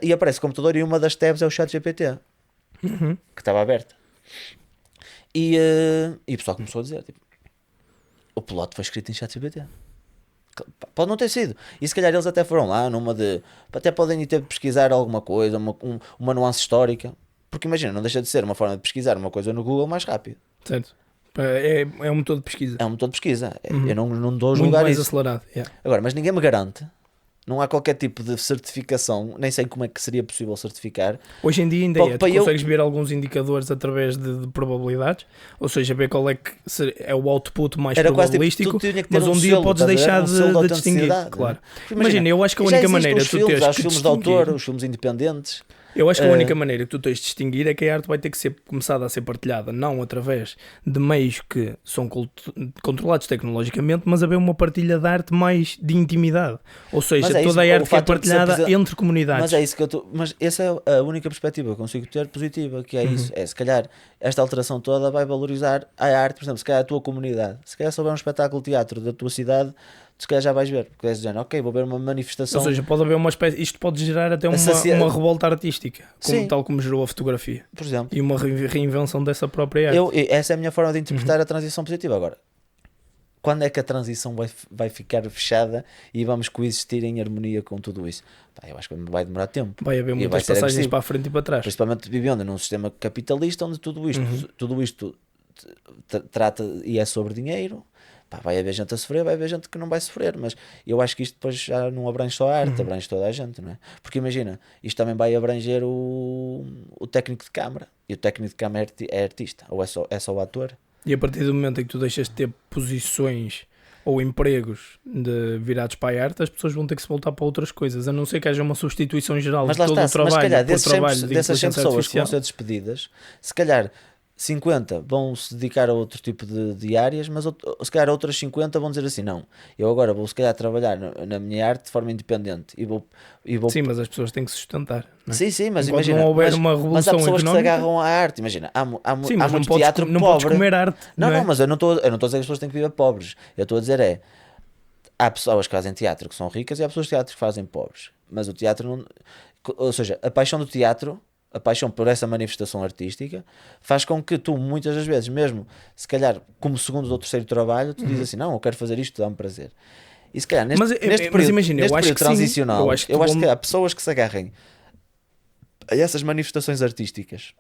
e aparece o computador e uma das tabs é o ChatGPT, que estava aberta. E o pessoal começou a dizer, tipo, o plot foi escrito em ChatGPT. Pode não ter sido. E se calhar eles até foram lá até podem ir ter de pesquisar alguma coisa, uma nuance histórica. Porque imagina, não deixa de ser uma forma de pesquisar uma coisa no Google mais rápido. Certo. É um motor de pesquisa. É um motor de pesquisa. Eu não dou a Muito julgar mais isso. acelerado. Yeah. Agora, mas ninguém me garante. Não há qualquer tipo de certificação, nem sei como é que seria possível certificar. Hoje em dia ainda tu consegues ver alguns indicadores através de probabilidades, ou seja, ver qual é que é o output mais probabilístico, tipo, mas um dia podes deixar de distinguir. Claro. Imagina, eu acho que a única maneira de tu teres que filmes de autor, os filmes independentes. Eu acho que a única maneira que tu tens de distinguir é que a arte vai ter que ser começada a ser partilhada, não através de meios que são controlados tecnologicamente, mas haver uma partilha de arte mais de intimidade. Ou seja, toda a arte que é partilhada entre comunidades. Mas é isso que mas essa é a única perspectiva que eu consigo ter positiva, que é isso. É, se calhar, esta alteração toda vai valorizar a arte, por exemplo, se calhar a tua comunidade. Se calhar se houver um espetáculo de teatro da tua cidade, se calhar já vais ver, porque és dizendo, ok, vou ver uma manifestação. Ou seja, pode haver uma espécie, isto pode gerar até uma revolta artística, tal como gerou a fotografia, por exemplo, e uma reinvenção dessa própria arte. Essa é a minha forma de interpretar a transição positiva. Agora, quando é que a transição vai ficar fechada e vamos coexistir em harmonia com tudo isso? Eu acho que vai demorar tempo. Vai haver muitas passagens para a frente e para trás. Principalmente vivendo num sistema capitalista onde tudo isto trata e é sobre dinheiro. Vai haver gente a sofrer, vai haver gente que não vai sofrer, mas eu acho que isto depois já não abrange só a arte, abrange toda a gente, não é? Porque imagina, isto também vai abranger o técnico de câmara, e o técnico de câmara é artista, ou é só o ator. E a partir do momento em que tu deixas de ter posições ou empregos virados para a arte, as pessoas vão ter que se voltar para outras coisas, a não ser que haja uma substituição geral de todo o trabalho. Mas se calhar dessas 100 pessoas que vão ser despedidas, se calhar 50 vão se dedicar a outro tipo de áreas, mas se calhar outras 50 vão dizer assim, não, eu agora vou se calhar trabalhar na minha arte de forma independente e vou... Sim, mas as pessoas têm que se sustentar, não é? Sim, mas enquanto imagina, não houver uma revolução mas há pessoas económica, que se agarram à arte, imagina, há muito teatro não pobre. Podes comer arte, não, mas eu não estou a dizer que as pessoas têm que viver pobres, eu estou a dizer há pessoas que fazem teatro que são ricas e há pessoas de teatro que fazem pobres, mas o teatro não, ou seja, a paixão do teatro, a paixão por essa manifestação artística faz com que tu, muitas das vezes, mesmo se calhar como segundo ou terceiro trabalho, tu dizes assim, não, eu quero fazer isto, dá-me prazer. E se calhar neste período transicional, eu acho que há pessoas que se agarrem a essas manifestações artísticas,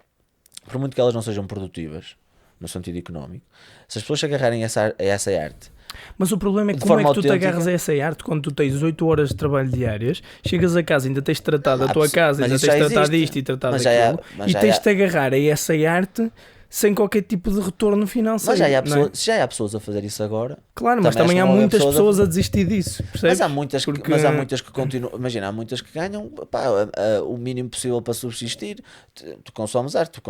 por muito que elas não sejam produtivas no sentido económico, se as pessoas se agarrarem a essa arte. Mas o problema é como é que tu te agarras a essa arte quando tu tens 8 horas de trabalho diárias, chegas a casa, ainda tens de tratar da tua casa, ainda tens de tratar disto e tratar daquilo, e tens de te agarrar a essa arte sem qualquer tipo de retorno financeiro. Mas já há pessoas a fazer isso agora. Claro, mas também há muitas pessoas a desistir disso, percebes? Mas há muitas que continuam. Imagina, há muitas que ganham o mínimo possível para subsistir. Tu consomes arte.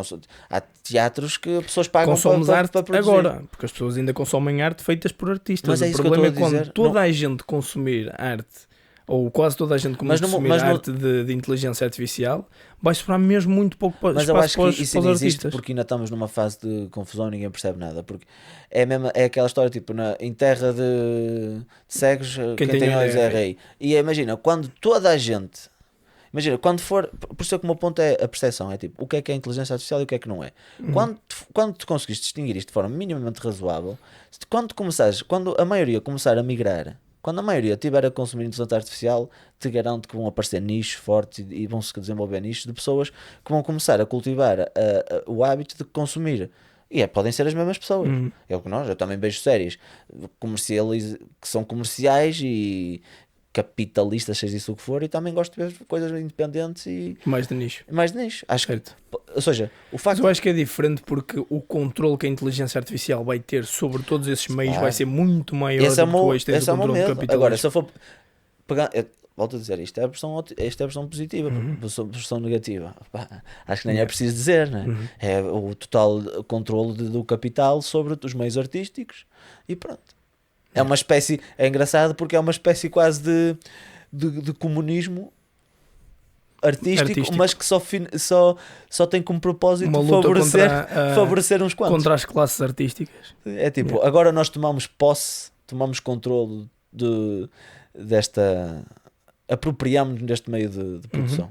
Há teatros que pessoas pagam arte para produzir. Agora, porque as pessoas ainda consomem arte feitas por artistas. Mas o problema é quando toda a gente consumir arte, ou quase toda a gente consumir arte de inteligência artificial, vai sobrar mesmo muito pouco para mas eu acho que isso ainda existe porque ainda estamos numa fase de confusão e ninguém percebe nada, porque é aquela história tipo, em terra de cegos quem tem olhos é rei. E imagina, quando toda a gente, quando for, por isso é que o meu ponto é a percepção, é tipo, o que é inteligência artificial e o que é que não é. Quando tu conseguires distinguir isto de forma minimamente razoável, quando a maioria começar a migrar, quando a maioria estiver a consumir inteligência artificial, te garanto que vão aparecer nichos fortes e vão-se desenvolver nichos de pessoas que vão começar a cultivar o hábito de consumir. E podem ser as mesmas pessoas. É o que eu também vejo séries que são comerciais e capitalistas, seja isso o que for, e também gosto de ver coisas independentes e mais de nicho. Acho que, ou seja, o facto... Mas eu acho que é diferente porque o controle que a inteligência artificial vai ter sobre todos esses meios vai ser muito maior do que tu hoje tens o controle do capitalismo. Agora, se eu for pegar... Volto a dizer, isto é a versão positiva, a versão negativa. Acho que nem é preciso dizer, né? É o total controle do capital sobre os meios artísticos e pronto. É uma espécie, é engraçado porque é uma espécie quase de comunismo artístico, Artístico. mas que só tem como propósito Uma luta favorecer uns quantos. contra as classes artísticas. É tipo, agora nós tomamos controle desta... apropriamos-nos deste meio de produção.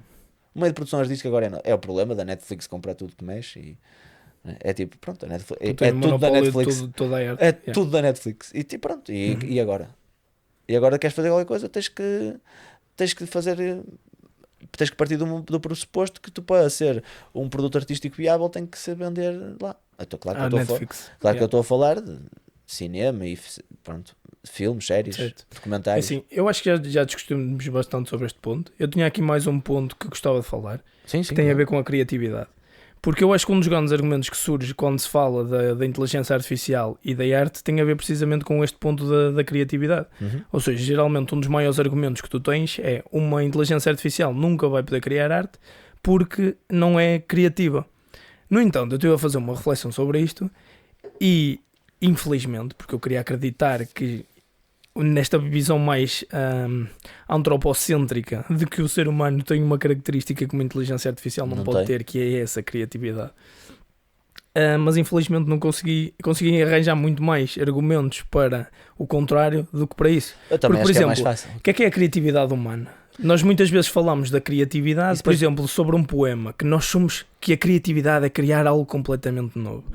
O meio de produção artística agora é o problema da Netflix comprar tudo que mexe e é tipo, pronto, a Netflix, é tudo da Netflix. Toda a arte. É tudo da Netflix. E tipo, pronto, e agora? E agora queres fazer qualquer coisa, tens que fazer... Tens que partir do pressuposto que tu, para ser um produto artístico viável, tem que se vender lá. Claro que eu estou a falar de cinema e pronto, filmes, séries, certo. documentários. Assim, eu acho que já discutimos bastante sobre este ponto. Eu tinha aqui mais um ponto que gostava de falar, que tem a ver com a criatividade. Porque eu acho que um dos grandes argumentos que surge quando se fala da inteligência artificial e da arte tem a ver precisamente com este ponto da criatividade. Ou seja, geralmente um dos maiores argumentos que tu tens é uma inteligência artificial nunca vai poder criar arte porque não é criativa. No entanto, eu estive a fazer uma reflexão sobre isto e, infelizmente, porque eu queria acreditar que nesta visão mais antropocêntrica de que o ser humano tem uma característica que uma inteligência artificial não pode ter, que é essa criatividade. Mas infelizmente não consegui arranjar muito mais argumentos para o contrário do que para isso. Eu também porque, por exemplo, é mais fácil. O que é a criatividade humana? Nós muitas vezes falamos da criatividade, por exemplo, sobre um poema, que a criatividade é criar algo completamente novo.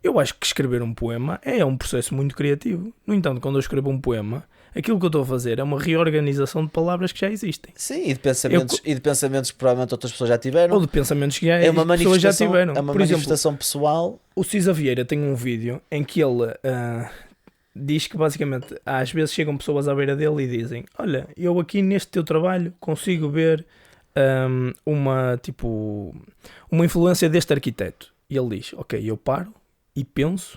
Eu acho que escrever um poema é um processo muito criativo. No entanto, quando eu escrevo um poema, aquilo que eu estou a fazer é uma reorganização de palavras que já existem. Sim, e de pensamentos que provavelmente outras pessoas já tiveram. Ou de pensamentos que as pessoas já tiveram. É uma manifestação pessoal. O Cisa Vieira tem um vídeo em que ele diz que basicamente às vezes chegam pessoas à beira dele e dizem: olha, eu aqui neste teu trabalho consigo ver uma influência deste arquiteto. E ele diz: ok, eu paro e penso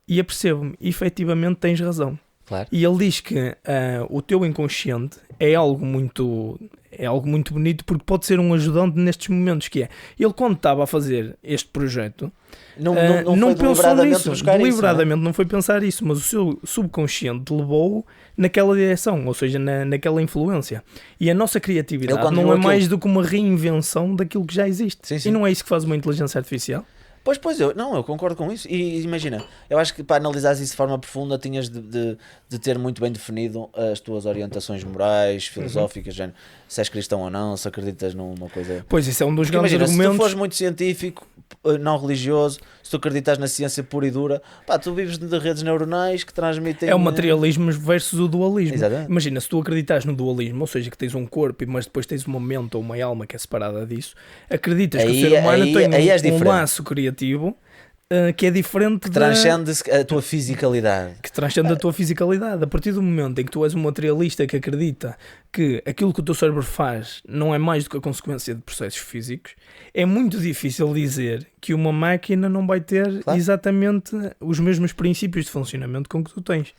e apercebo-me, efetivamente tens razão. Claro. E ele diz que o teu inconsciente é algo muito bonito porque pode ser um ajudante nestes momentos, que é, ele quando estava a fazer este projeto não pensou nisso, deliberadamente não foi pensar isso, mas o seu subconsciente levou-o naquela direção, ou seja, naquela influência. E a nossa criatividade não é mais do que uma reinvenção daquilo que já existe. Sim. E não é isso que faz uma inteligência artificial? Pois, eu concordo com isso. E imagina, eu acho que para analisar isso de forma profunda tinhas de ter muito bem definido as tuas orientações morais, filosóficas, género, se és cristão ou não, se acreditas numa coisa... Pois, isso é um dos grandes argumentos. Se tu fores muito científico, não religioso, se tu acreditas na ciência pura e dura, tu vives de redes neuronais que transmitem... É o materialismo versus o dualismo. Exatamente. Imagina, se tu acreditas no dualismo, ou seja, que tens um corpo, mas depois tens uma mente ou uma alma que é separada disso, acreditas que o ser humano tem um laço criativo que é diferente, que transcende a tua fisicalidade. Que transcende a tua fisicalidade. A partir do momento em que tu és um materialista que acredita que aquilo que o teu cérebro faz não é mais do que a consequência de processos físicos, é muito difícil dizer que uma máquina não vai ter exatamente os mesmos princípios de funcionamento com que tu tens.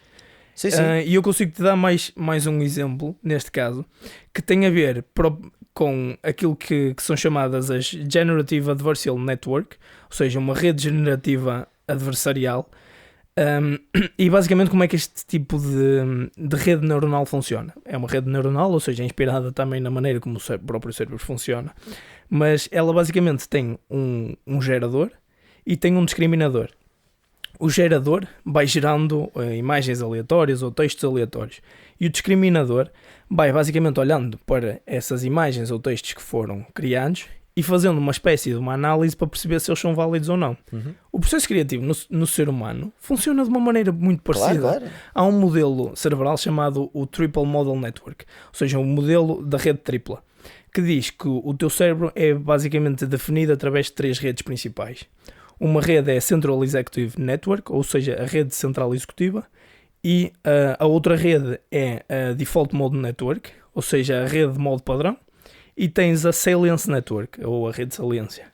Sim. E eu consigo te dar mais um exemplo, neste caso, que tem a ver com aquilo que são chamadas as Generative Adversarial Network, ou seja, uma rede generativa adversarial. E basicamente como é que este tipo de rede neuronal funciona? É uma rede neuronal, ou seja, é inspirada também na maneira como o próprio cérebro funciona, mas ela basicamente tem um gerador e tem um discriminador. O gerador vai gerando imagens aleatórias ou textos aleatórios. E o discriminador vai basicamente olhando para essas imagens ou textos que foram criados e fazendo uma espécie de uma análise para perceber se eles são válidos ou não. O processo criativo no ser humano funciona de uma maneira muito parecida. Claro. Há um modelo cerebral chamado o Triple Model Network, ou seja, um modelo da rede tripla, que diz que o teu cérebro é basicamente definido através de 3 redes principais. Uma rede é a Central Executive Network, ou seja, a rede central executiva, e a outra rede é a Default Mode Network, ou seja, a rede de modo padrão, e tens a Salience Network, ou a rede de saliência.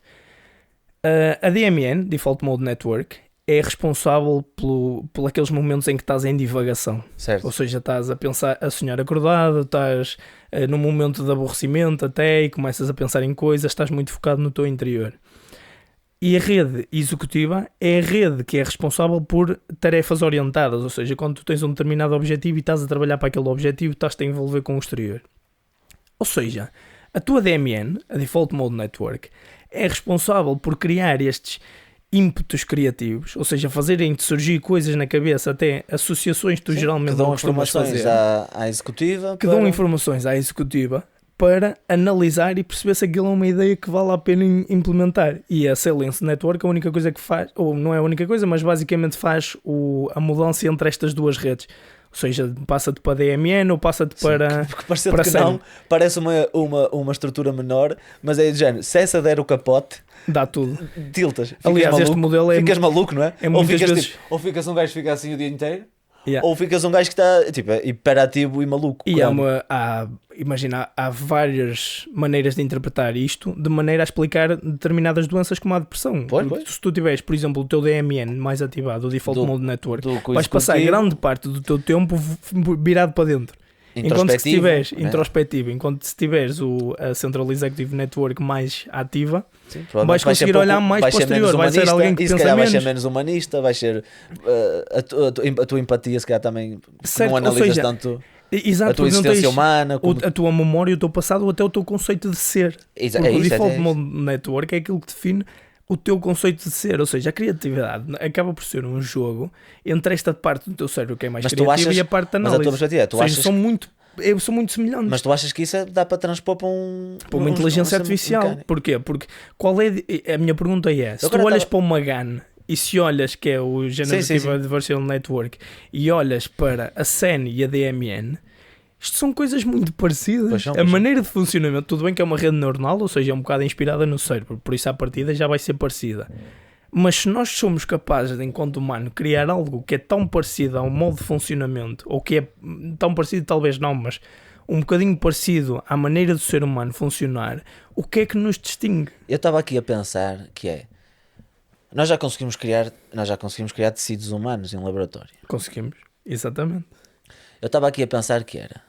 A DMN, Default Mode Network, é responsável por aqueles momentos em que estás em divagação. Certo. Ou seja, estás a pensar, a sonhar acordado, estás num momento de aborrecimento até, e começas a pensar em coisas, estás muito focado no teu interior. E a rede executiva é a rede que é responsável por tarefas orientadas, ou seja, quando tu tens um determinado objetivo e estás a trabalhar para aquele objetivo, estás-te a envolver com o exterior. Ou seja, a tua DMN, a Default Mode Network, é responsável por criar estes ímpetos criativos, ou seja, fazerem-te surgir coisas na cabeça, até associações que tu geralmente que dão não costumas informações fazer, à executiva. que dão informações à executiva para analisar e perceber se aquilo é uma ideia que vale a pena implementar. E a Silence Network a única coisa que faz, ou não é a única coisa, mas basicamente faz a mudança entre estas duas redes. Ou seja, passa-te para DMN ou passa-te para... Porque parecendo para que série. não, parece uma estrutura menor, mas é de género, se essa der o capote, Dá tudo. tiltas. Ficas Aliás, maluco, este modelo é... ficas maluco, não é? é ou, muitas ficas, vezes- tipo, ou ficas um gajo que fica assim o dia inteiro, Yeah. ou ficas um gajo que está tipo, hiperativo e maluco. E claro. imagina, há várias maneiras de interpretar isto de maneira a explicar determinadas doenças como a depressão. Pois, Porque pois. Se tu tiveres, por exemplo, o teu DMN mais ativado, o Default Do- Mode Network, do coisa vais passar executivo, grande parte do teu tempo virado para dentro. Enquanto que se introspectivo, tiveres né? introspectivo, enquanto se tiveres a Central Executive Network mais ativa, Sim, provavelmente vais vai ser conseguir olhar mais vai ser posterior, menos vai ser humanista, alguém que e se pensa calhar vai menos. ser menos humanista, vai ser a tua empatia se calhar também Certo, não ou analisas seja, tanto Exato, a tua porque não existência tens humana como... a tua memória, o teu passado ou até o teu conceito de ser. Exa- Porque é o isso, Default é isso. Mode Network é aquilo que define o teu conceito de ser, ou seja, a criatividade acaba por ser um jogo entre esta parte do teu cérebro que é mais Mas tu criativa achas- e a parte da mas a análise. tua perspectiva é, tu Ou seja, achas são muito semelhantes. mas tu achas que isso dá para transpor para Para uma inteligência artificial. mecânico? Porquê? Porque a minha pergunta é: se Agora tu olhas tava- para uma GAN e se olhas que é o Generative sim. Adversarial Network e olhas para a SEN e a DMN, isto são coisas muito parecidas. Pois são, A pois são. maneira de funcionamento, tudo bem que é uma rede neuronal, ou seja, é um bocado inspirada no cérebro, por isso à partida já vai ser parecida. Mas se nós somos capazes, de, enquanto humano, criar algo que é tão parecido ao modo de funcionamento, ou que é tão parecido, talvez não, mas um bocadinho parecido à maneira do ser humano funcionar, o que é que nos distingue? Eu estava aqui a pensar que nós já conseguimos criar tecidos humanos em laboratório. Conseguimos, exatamente. Eu estava aqui a pensar que era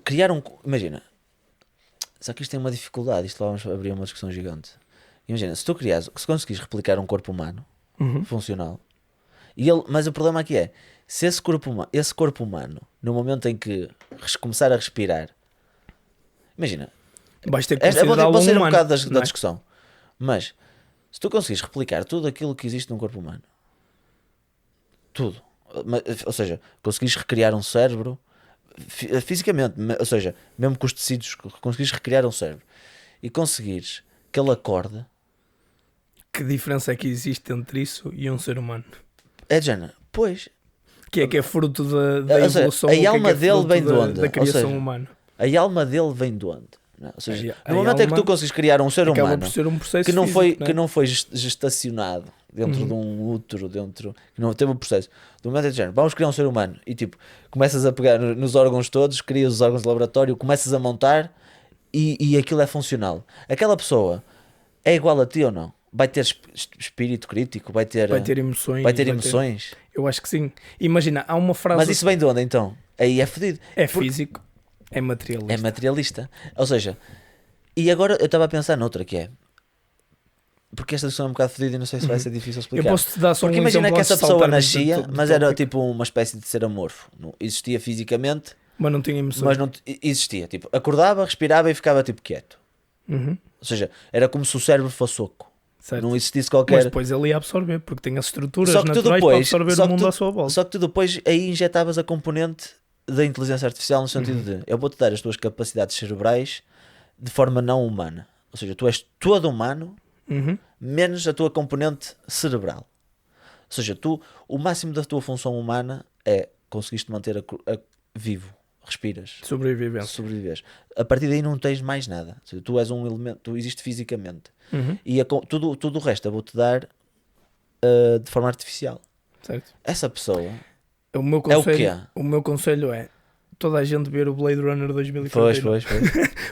criar imagina, só que isto tem uma dificuldade, isto vamos abrir uma discussão gigante. Imagina, se conseguires replicar um corpo humano funcional, mas o problema aqui é, se esse corpo humano, no momento em que começar a respirar, imagina, Vais ter que eu vou considerá-lo sair um humano, bocado não da é? discussão, mas se tu conseguires replicar tudo aquilo que existe num corpo humano, tudo, ou seja, conseguires recriar um cérebro fisicamente, ou seja, mesmo com os tecidos, conseguires recriar um cérebro e conseguires que ele acorde, Que diferença é que existe entre isso e um ser humano? é de género, pois, Que é fruto da Ou seja, evolução, a ou que alma é dele fruto vem de onde? da Ou criação seja, humana. a alma dele vem de onde? Não é? Ou seja, A no momento em que alma tu consegues criar um ser acaba humano por ser um processo que não físico, que não foi gestacionado dentro Uhum. de um útero, que não teve um processo. Do momento em que vamos criar um ser humano e tipo, começas a pegar nos órgãos todos, crias os órgãos de laboratório, começas a montar e aquilo é funcional. Aquela pessoa é igual a ti ou não? Vai ter espírito crítico? Vai ter emoções. emoções? Eu acho que sim. Imagina, há uma frase... Mas isso vem de onde então? Aí é fedido. é Porque físico, é materialista. é materialista. Ou seja, e agora eu estava a pensar noutra que é, porque esta discussão é um bocado fedida e não sei se vai ser difícil Eu explicar. posso-te dar só Porque um imagina exemplo que antes essa de pessoa saltarmos nascia, do mas era tópico, tipo uma espécie de ser amorfo. Não existia fisicamente, mas não tinha emoções. mas não existia. Tipo, acordava, respirava e ficava tipo quieto. Uhum, Ou seja, era como se o cérebro fosse oco. certo. Não existisse Mas qualquer. depois ele ia absorver, porque tem as estruturas Só que tu naturais para depois, absorver o mundo à sua volta. só que tu depois aí injetavas a componente da inteligência artificial no sentido de eu vou-te dar as tuas capacidades cerebrais de forma não humana. Ou seja, tu és todo humano Uhum, menos a tua componente cerebral. Ou seja, o máximo da tua função humana é conseguiste manter vivo, respiras, sobrevivência. sobrevives. A partir daí não tens mais nada. Ou seja, tu és um elemento, tu existes fisicamente. Uhum, E tudo o resto eu vou-te dar de forma artificial. certo. Essa pessoa O meu é o conselho, quê? o meu conselho é toda a gente ver o Blade Runner 2049. Pois.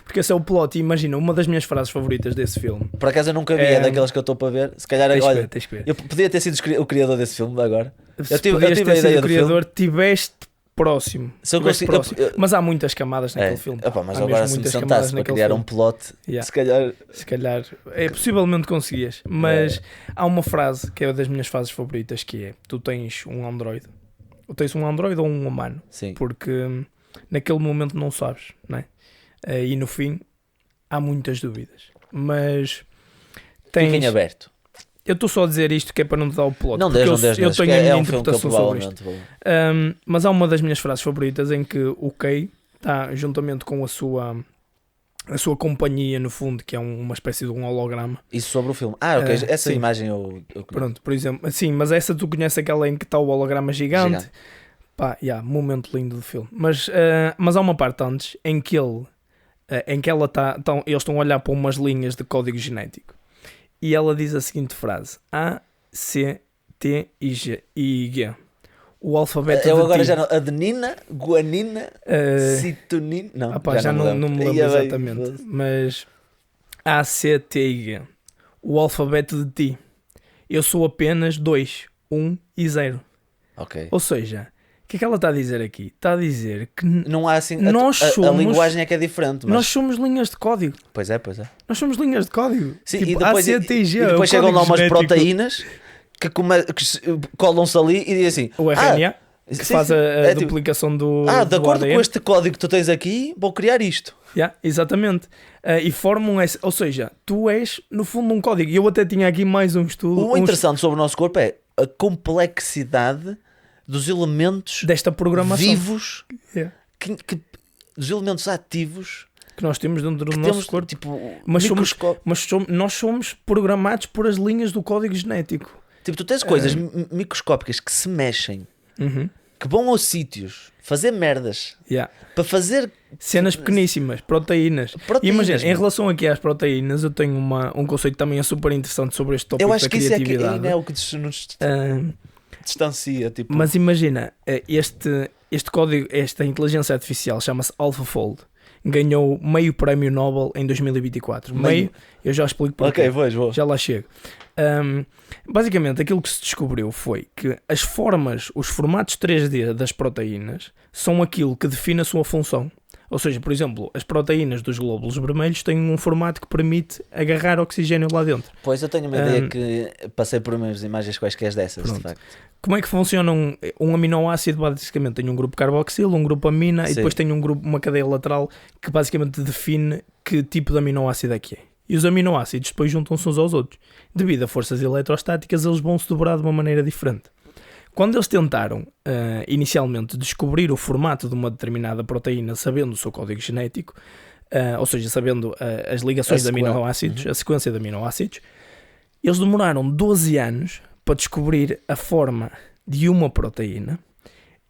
Porque esse é o plot. E imagina, uma das minhas frases favoritas desse filme. Por acaso eu nunca vi, é daquelas que eu estou para ver. Se calhar, olha, Tens que ver. eu podia ter sido o criador desse filme agora. Se tive podias a ter sido ideia o do criador, tiveste próximo. Se eu Tiveste consigo- próximo. Mas há muitas camadas naquele filme. Opa, mas Há agora mesmo se me muitas sentasse camadas para naquele criar filme. um plot, Yeah. se calhar Se calhar, possivelmente conseguias. Mas há uma frase que é das minhas frases favoritas, que é: tu tens um androide. Ou tens um androide ou um humano. sim. Porque naquele momento não sabes, não é? E no fim há muitas dúvidas. Mas Fiquem aberto. Eu estou só a dizer isto que é para não te dar o plot. Não porque deixes, eu tenho a minha interpretação sobre isto. vou... Mas há uma das minhas frases favoritas em que o Kay está juntamente com a sua companhia, no fundo, que é uma espécie de um holograma. Isso sobre o filme. Ok, essa sim. imagem eu Pronto, por exemplo. Sim, mas essa tu conheces aquela em que está o holograma gigante. Pá, momento lindo do filme. Mas há uma parte antes em que ela está... Eles estão a olhar para umas linhas de código genético. E ela diz a seguinte frase: A, C, T, I, G. O alfabeto eu de agora ti. já não... Adenina, guanina, citonina... Não, já não me lembro exatamente. Mas A, C, T, I, G. O alfabeto de ti. Eu sou apenas 2, 1 e 0. Ok. Ou seja, o que é que ela está a dizer aqui? Está a dizer que não há assim... a linguagem é que é diferente. Mas... Nós somos linhas de código. Pois é. Nós somos linhas de código. Sim, tipo, e depois, A, C, T, I, G. E depois chegam lá umas genético. proteínas que colam-se ali e dizem assim... O RNA, que faz a duplicação do de acordo ADN. com este código que tu tens aqui, vou criar isto. Exatamente. E formam esse... Ou seja, tu és, no fundo, um código. E eu até tinha aqui mais um estudo... O interessante sobre o nosso corpo é a complexidade dos elementos desta programação vivos, dos elementos ativos que nós temos dentro do nosso corpo. Tipo, mas nós somos programados por as linhas do código genético. Tipo, tu tens coisas microscópicas que se mexem, que vão aos sítios fazer merdas para fazer cenas pequeníssimas, proteínas. E imagina, em relação aqui às proteínas, eu tenho um conceito também super interessante sobre este tópico da criatividade. Eu acho que isso é o que nos distancia. Tipo... Mas imagina, este código, esta inteligência artificial chama-se AlphaFold. Ganhou meio prémio Nobel em 2024. Meio, eu já explico porquê. Vou. Já lá chego. Basicamente, aquilo que se descobriu foi que os formatos 3D das proteínas são aquilo que define a sua função. Ou seja, por exemplo, as proteínas dos glóbulos vermelhos têm um formato que permite agarrar oxigênio lá dentro. Pois, eu tenho uma ideia que passei por umas imagens quaisquer dessas, de facto. Como é que funciona um aminoácido? Basicamente tem um grupo carboxil, um grupo amina e depois tem uma cadeia lateral que basicamente define que tipo de aminoácido é que é. E os aminoácidos depois juntam-se uns aos outros. Devido a forças eletrostáticas, eles vão se dobrar de uma maneira diferente. Quando eles tentaram, inicialmente, descobrir o formato de uma determinada proteína sabendo o seu código genético, ou seja, sabendo as ligações de aminoácidos, a sequência de aminoácidos, eles demoraram 12 anos para descobrir a forma de uma proteína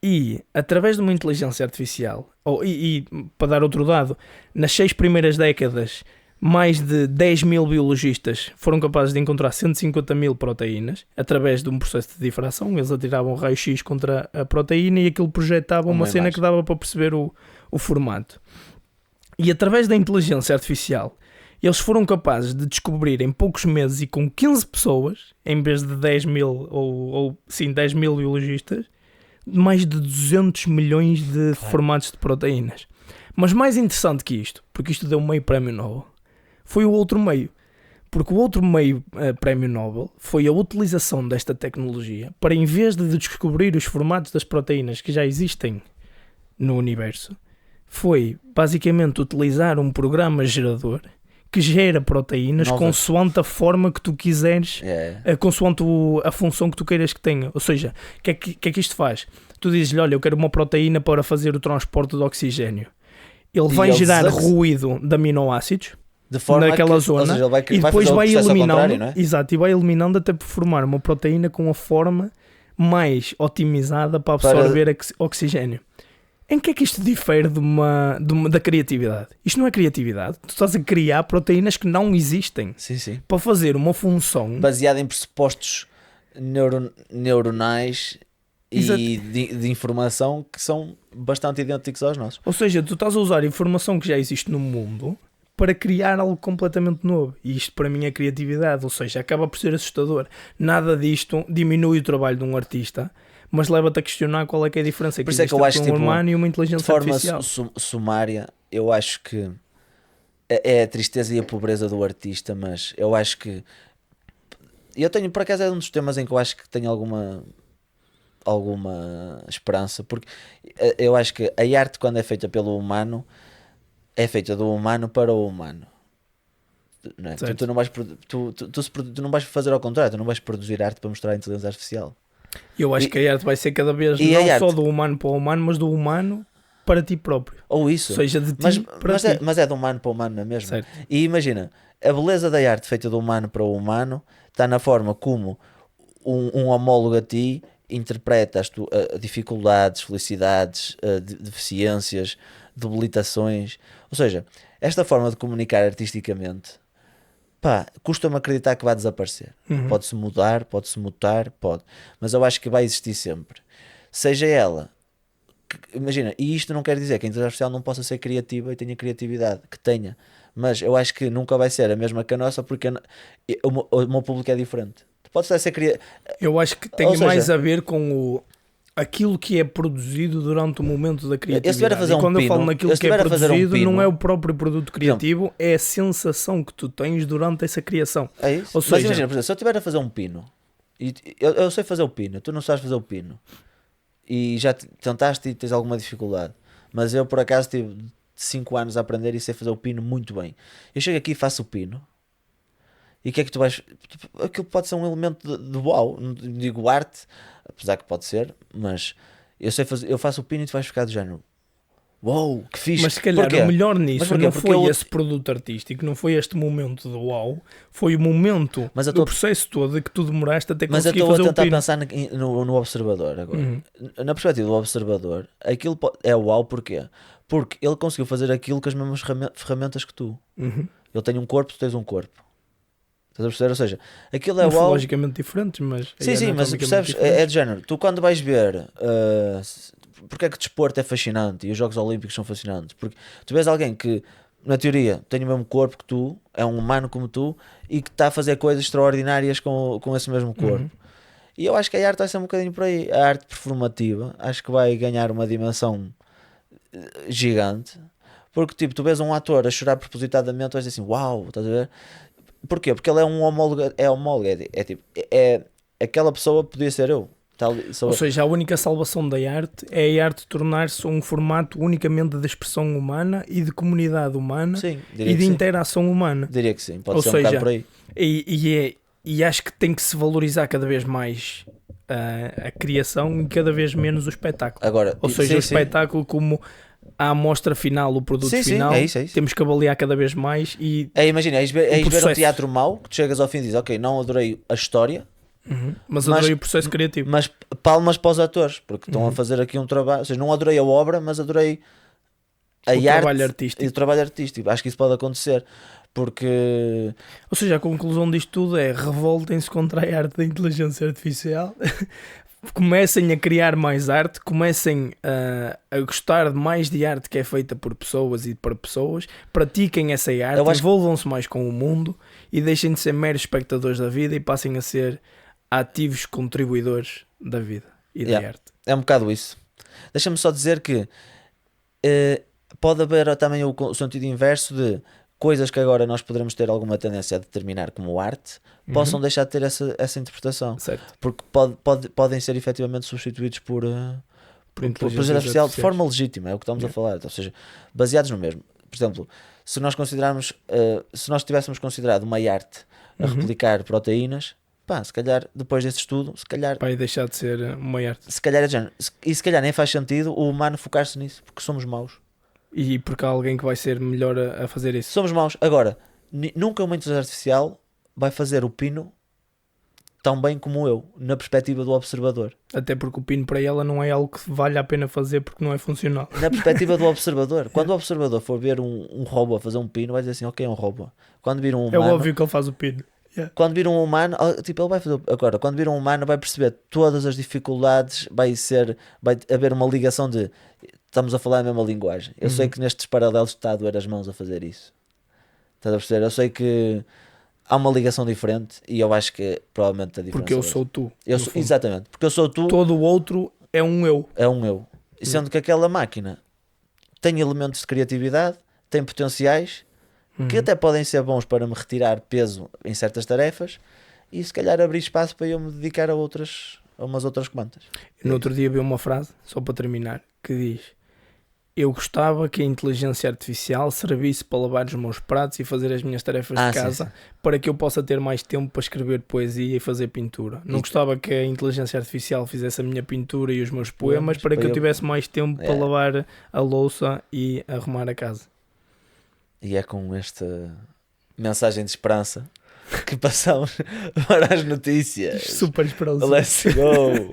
e, através de uma inteligência artificial, e para dar outro dado, nas 6 primeiras décadas, mais de 10 mil biologistas foram capazes de encontrar 150 mil proteínas através de um processo de difração. Eles atiravam raio-x contra a proteína e aquilo projetava uma cena que dava para perceber o formato. E através da inteligência artificial, eles foram capazes de descobrir em poucos meses e com 15 pessoas, em vez de 10 mil, 10 mil biologistas, mais de 200 milhões de formatos de proteínas. Mas mais interessante que isto, porque isto deu meio prémio Nobel, foi o outro meio. Porque o outro meio prémio Nobel foi a utilização desta tecnologia para, em vez de descobrir os formatos das proteínas que já existem no universo, foi basicamente utilizar um programa gerador que gera proteínas consoante a forma que tu quiseres, consoante a função que tu queiras que tenha. Ou seja, o que é que isto faz? Tu dizes-lhe, olha, eu quero uma proteína para fazer o transporte de oxigênio. Ele vai gerar ruído de aminoácidos de forma naquela zona, seja, e depois vai eliminando, não é? Exato, e vai eliminando até por formar uma proteína com a forma mais otimizada para absorver oxigênio. Em que é que isto difere da criatividade? Isto não é criatividade. Tu estás a criar proteínas que não existem. Sim. Para fazer uma função baseada em pressupostos neuronais e de informação que são bastante idênticos aos nossos. Ou seja, tu estás a usar informação que já existe no mundo para criar algo completamente novo. E isto para mim é criatividade. Ou seja, acaba por ser assustador. Nada disto diminui o trabalho de um artista, mas leva-te a questionar qual é que é a diferença por isso é que eu acho um humano e uma inteligência artificial. De forma sumária, eu acho que é a tristeza e a pobreza do artista, mas eu acho que... Eu tenho, por acaso, é um dos temas em que eu acho que tenho alguma esperança, porque eu acho que a arte, quando é feita pelo humano, é feita do humano para o humano. Não é? Tu não vais, tu não vais fazer ao contrário, tu não vais produzir arte para mostrar a inteligência artificial. Eu acho que a arte vai ser cada vez não só do humano para o humano, mas do humano para ti próprio. Ou isso. Ou seja, de ti para ti. Mas é do humano para o humano, não é mesmo? Certo. E imagina, a beleza da arte feita do humano para o humano está na forma como um homólogo a ti interpreta as dificuldades, felicidades, deficiências, debilitações. Ou seja, esta forma de comunicar artisticamente, pá, custa-me acreditar que vai desaparecer. Pode-se mudar, pode-se mutar, pode. Mas eu acho que vai existir sempre. Seja ela, imagina, e isto não quer dizer que a inteligência artificial não possa ser criativa e tenha criatividade, que tenha. Mas eu acho que nunca vai ser a mesma que a nossa, porque o meu público é diferente. Pode ser criativo. Eu acho que tem mais a ver com aquilo que é produzido durante o momento da criatividade. E quando eu falo naquilo que é produzido, não é o próprio produto criativo, é a sensação que tu tens durante essa criação. É isso. Ou seja, mas imagina, por exemplo, se eu estiver a fazer um pino, e eu sei fazer o pino, tu não sabes fazer o pino, e já tentaste e tens alguma dificuldade, mas eu por acaso tive 5 anos a aprender e sei fazer o pino muito bem. Eu chego aqui e faço o pino, e o que é que tu vais... Aquilo pode ser um elemento de uau, não digo arte, apesar que pode ser, mas eu faço o pino e tu vais ficar do género, uau, que fixe. Mas se calhar o melhor nisso não foi esse produto artístico, não foi este momento do uau, foi o momento do processo todo que tu demoraste até conseguir fazer o pino. Mas eu estou a tentar pensar no observador agora. Na perspectiva do observador, aquilo é uau porquê? Porque ele conseguiu fazer aquilo com as mesmas ferramentas que tu. Ele tem um corpo, tu tens um corpo. Estás a perceber? Ou seja, aquilo é uau. Logicamente diferentes, mas... Sim, mas percebes? É de género. Tu quando vais ver... porque é que o desporto é fascinante e os Jogos Olímpicos são fascinantes? Porque tu vês alguém que, na teoria, tem o mesmo corpo que tu, é um humano como tu, e que está a fazer coisas extraordinárias com esse mesmo corpo. E eu acho que a arte vai ser um bocadinho por aí. A arte performativa, acho que vai ganhar uma dimensão gigante. Porque, tipo, tu vês um ator a chorar propositadamente, vais dizer assim, uau, estás a ver? Porquê? Porque ele é um homólogo, aquela pessoa podia ser eu. Ou seja, a única salvação da arte é a arte tornar-se um formato unicamente de expressão humana e de comunidade humana. Sim, e de interação humana. Diria que sim, pode ser um bocado por aí. E acho que tem que se valorizar cada vez mais a criação e cada vez menos o espetáculo. Agora, ou seja, o espetáculo como a amostra final, o produto final, é isso. Temos que avaliar cada vez mais. E imagina, é ver um teatro mau, que tu chegas ao fim e dizes, ok, não adorei a história, mas adorei o processo criativo. Mas palmas para os atores, porque estão a fazer aqui um trabalho. Ou seja, não adorei a obra, mas adorei o trabalho artístico. Acho que isso pode acontecer, porque... Ou seja, a conclusão disto tudo é: revoltem-se contra a arte da inteligência artificial. Comecem a criar mais arte, comecem a gostar mais de arte que é feita por pessoas e para pessoas, pratiquem essa arte, envolvam-se mais com o mundo e deixem de ser meros espectadores da vida e passem a ser ativos contribuidores da vida e da arte. É um bocado isso. Deixa-me só dizer que pode haver também o sentido inverso de coisas que agora nós poderemos ter alguma tendência a determinar como arte, possam deixar de ter essa interpretação. Certo. Porque podem ser efetivamente substituídos por inteligência artificial de forma legítima, é o que estamos a falar. Ou seja, baseados no mesmo. Por exemplo, se nós tivéssemos considerado uma arte a replicar proteínas, se calhar depois desse estudo, vai deixar de ser uma arte. Se calhar e se calhar nem faz sentido o humano focar-se nisso, porque somos maus. E porque há alguém que vai ser melhor a fazer isso. Somos maus. Agora, nunca uma inteligência artificial vai fazer o pino tão bem como eu, na perspectiva do observador. Até porque o pino para ela não é algo que vale a pena fazer porque não é funcional. Na perspectiva do observador. Quando o observador for ver um robô a fazer um pino, vai dizer assim, ok, é um robô. Quando vir um humano... É óbvio que ele faz o pino. Quando vir um humano, ele vai fazer... Agora, quando vir um humano, vai perceber todas as dificuldades, vai haver uma ligação de... Estamos a falar a mesma linguagem. Eu sei que nestes paralelos está a doer as mãos a fazer isso. Estás a perceber? Eu sei que há uma ligação diferente e eu acho que provavelmente a diferença... Porque eu sou tu. Exatamente. Porque eu sou tu. Todo o outro é um eu. É um eu. E sendo que aquela máquina tem elementos de criatividade, tem potenciais que até podem ser bons para me retirar peso em certas tarefas e se calhar abrir espaço para eu me dedicar a outras umas outras quantas. No outro dia vi uma frase, só para terminar, que diz: eu gostava que a inteligência artificial servisse para lavar os meus pratos e fazer as minhas tarefas de casa, para que eu possa ter mais tempo para escrever poesia e fazer pintura. Não gostava que a inteligência artificial fizesse a minha pintura e os meus poemas para que eu tivesse mais tempo para lavar a louça e arrumar a casa. E é com esta mensagem de esperança que passamos para as notícias. Super esperança. Let's go!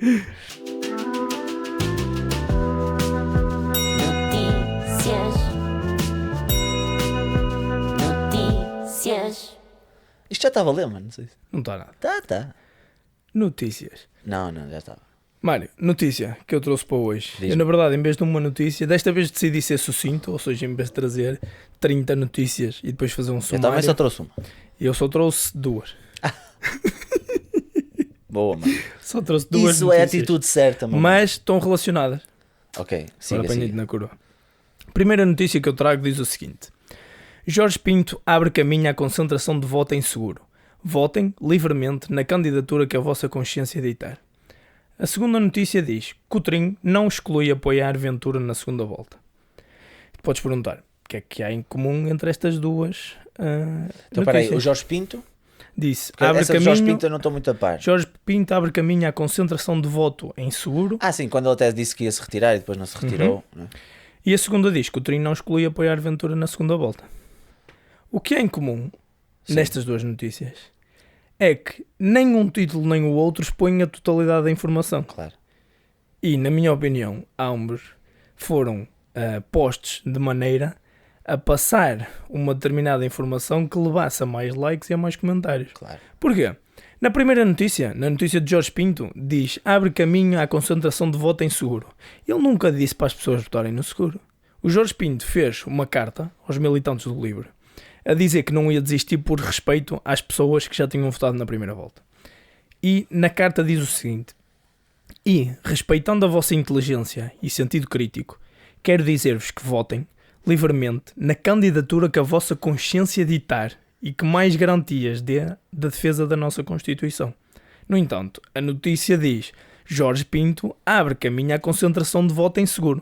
Isto já estava a ler, mano. Não sei. Não está nada. Tá. Notícias. Não, já estava. Mário, notícia que eu trouxe para hoje. Diz-me. Eu, na verdade, em vez de uma notícia, desta vez decidi ser sucinto, ou seja, em vez de trazer 30 notícias e depois fazer um Eu sumário, também só trouxe uma. eu só trouxe 2. Boa, mano. Só trouxe 2 Isso notícias. é a atitude certa, mano. Mas estão relacionadas. Ok, Agora siga. apanhei-te na coroa. Primeira notícia que eu trago diz o seguinte: Jorge Pinto abre caminho à concentração de voto em Seguro. Votem livremente na candidatura que a vossa consciência ditar. A segunda notícia diz: Coutrinho não exclui apoiar Ventura na segunda volta. Tu podes perguntar, o que é que há em comum entre estas duas Então, peraí, notícias? o Jorge Pinto? Disse, Porque abre essa de caminho... Jorge Pinto eu não estou muito a par. Jorge Pinto abre caminho à concentração de voto em Seguro. Ah, sim, quando ele até disse que ia se retirar e depois não se retirou. Né? E a segunda diz que Coutrinho não exclui apoiar Ventura na segunda volta. O que há em comum Sim. nestas duas notícias é que nem um título nem o outro expõem a totalidade da informação. Claro. E, na minha opinião, ambos foram postos de maneira a passar uma determinada informação que levasse a mais likes e a mais comentários. Claro. Porquê? Na primeira notícia, na notícia de Jorge Pinto, diz: abre caminho à concentração de voto em Seguro. Ele nunca disse para as pessoas votarem no Seguro. O Jorge Pinto fez uma carta aos militantes do LIVRE a dizer que não ia desistir por respeito às pessoas que já tinham votado na primeira volta. E na carta diz o seguinte: e, respeitando a vossa inteligência e sentido crítico, quero dizer-vos que votem livremente na candidatura que a vossa consciência ditar e que mais garantias dê da defesa da nossa Constituição. No entanto, a notícia diz: Jorge Pinto abre caminho à concentração de voto em Seguro.